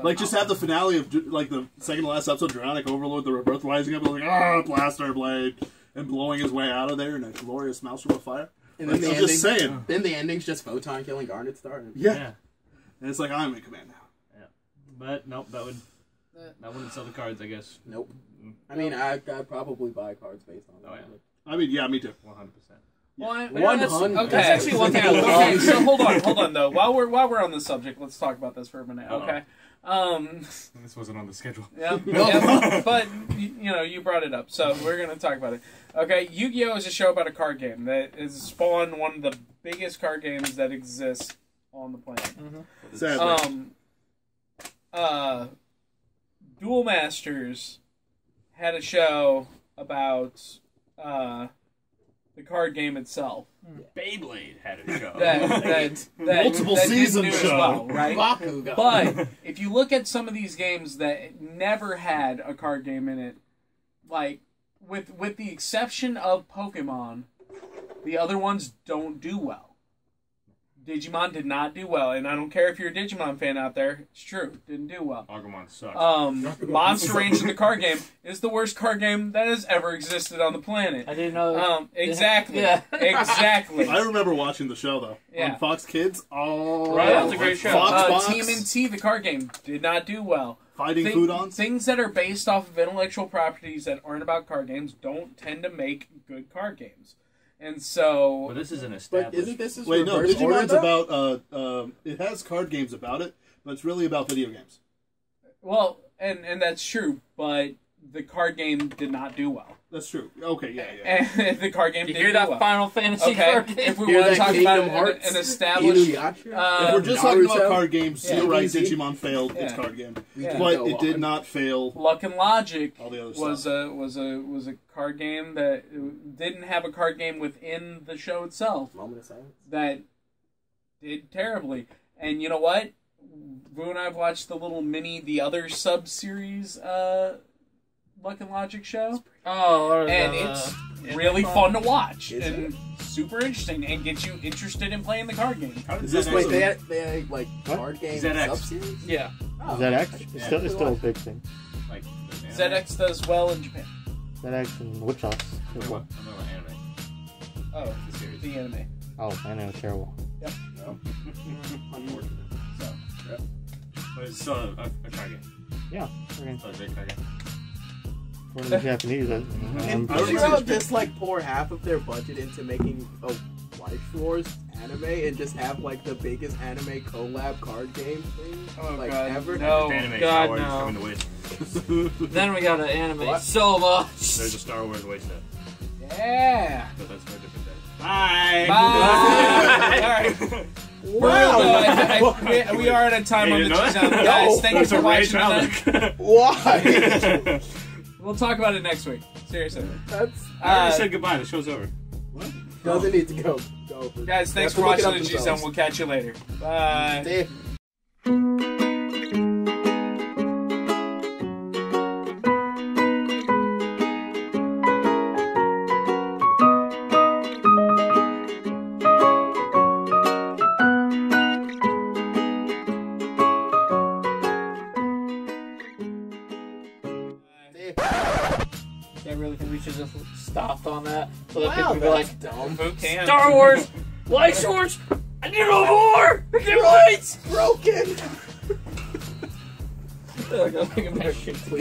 Like, just have the finale of, like, the second to last episode, Draconic Overlord, the Rebirth rising up, and like, blaster blade. and blowing his way out of there in a glorious maelstrom of fire. And then I'm just saying. Then the ending's just Photon killing Garnet Star. Yeah. And it's like, I'm in command now. Yeah. But, nope, that wouldn't sell the cards, I guess. Nope. I mean, I'd probably buy cards based on that. Oh, yeah. I mean, yeah, me too. 100%. Well, that's actually one thing. Okay, so hold on though. While we're on this subject, let's talk about this for a minute. Okay. This wasn't on the schedule. Yeah, but you brought it up, so we're gonna talk about it. Okay, Yu-Gi-Oh is a show about a card game that has spawned one of the biggest card games that exists on the planet. Sadly. Duel Masters had a show about the card game itself. Beyblade had a show. That multiple season didn't do show, as well, right? Bakugan. But if you look at some of these games that never had a card game in it, like with the exception of Pokemon, the other ones don't do well. Digimon did not do well, and I don't care if you're a Digimon fan out there. It's true, didn't do well. Agumon sucks. Monster Range in the card game is the worst card game that has ever existed on the planet. I didn't know. Exactly. Yeah. Exactly. I remember watching the show, though. Yeah. On Fox Kids. Oh, Right, that was a great show. Fox Box, TMNT, the card game, did not do well. Fighting Foodons. Things that are based off of intellectual properties that aren't about card games don't tend to make good card games. And so... Well, this is an But established... isn't this Wait, no, Digimon's order, about, it has card games about it, but it's really about video games. Well, and that's true, but the card game did not do well. That's true. Okay, yeah. And the card game You did hear do that well. Final Fantasy card game? If we Hear want to that talk Kingdom about Hearts? an established... Inuyasha? If we're just talking about Naruto? card games, Yeah. you're right, DBZ? Digimon failed its Yeah. card game. Yeah. But Go it did on. not fail Luck and Logic all the other was stuff. a card game that didn't have a card game within the show itself Moment of silence. that did terribly. And you know what? Boo and I have watched the little the other sub-series Luck and Logic show. Oh, And it's really fun to watch and super interesting and gets you interested in playing the card game. Is this Wait, actually- they had like What? card game ZX. sub-series? Yeah. Oh, ZX? okay. It's still a big thing. Like, ZX does well in Japan. ZX and Witch House. I'm talking about anime. Oh, The series. the anime. Oh, I know, terrible. Yep. Unfortunate. So, But it's still a card game. Yeah. Okay. Still a great card game. For the Japanese, And I don't Crunchyroll think- just like pour half of their budget into making a Life Wars anime and just have like the biggest anime collab card game thing like God, ever. no. Anime God, Star Wars no. coming to Witch. Then we gotta animate What? so much. There's a Star Wars Witch now. yeah. But that's for a different day. Bye! Bye. All right. Wow. We are at a time on the G-Sound. Guys, thank you for watching. Why? We'll talk about it next week. Seriously. That's I already said goodbye. The show's over. doesn't need to go. Guys, thanks They for have to watching look the it up G-Sound. themselves. We'll catch you later. Bye. They- I really think we should just stopped on that so that Wow, people would be like, dumb. Who can? Star Wars, Light Swords, I need no more! I can't wait! Broken. I gotta make American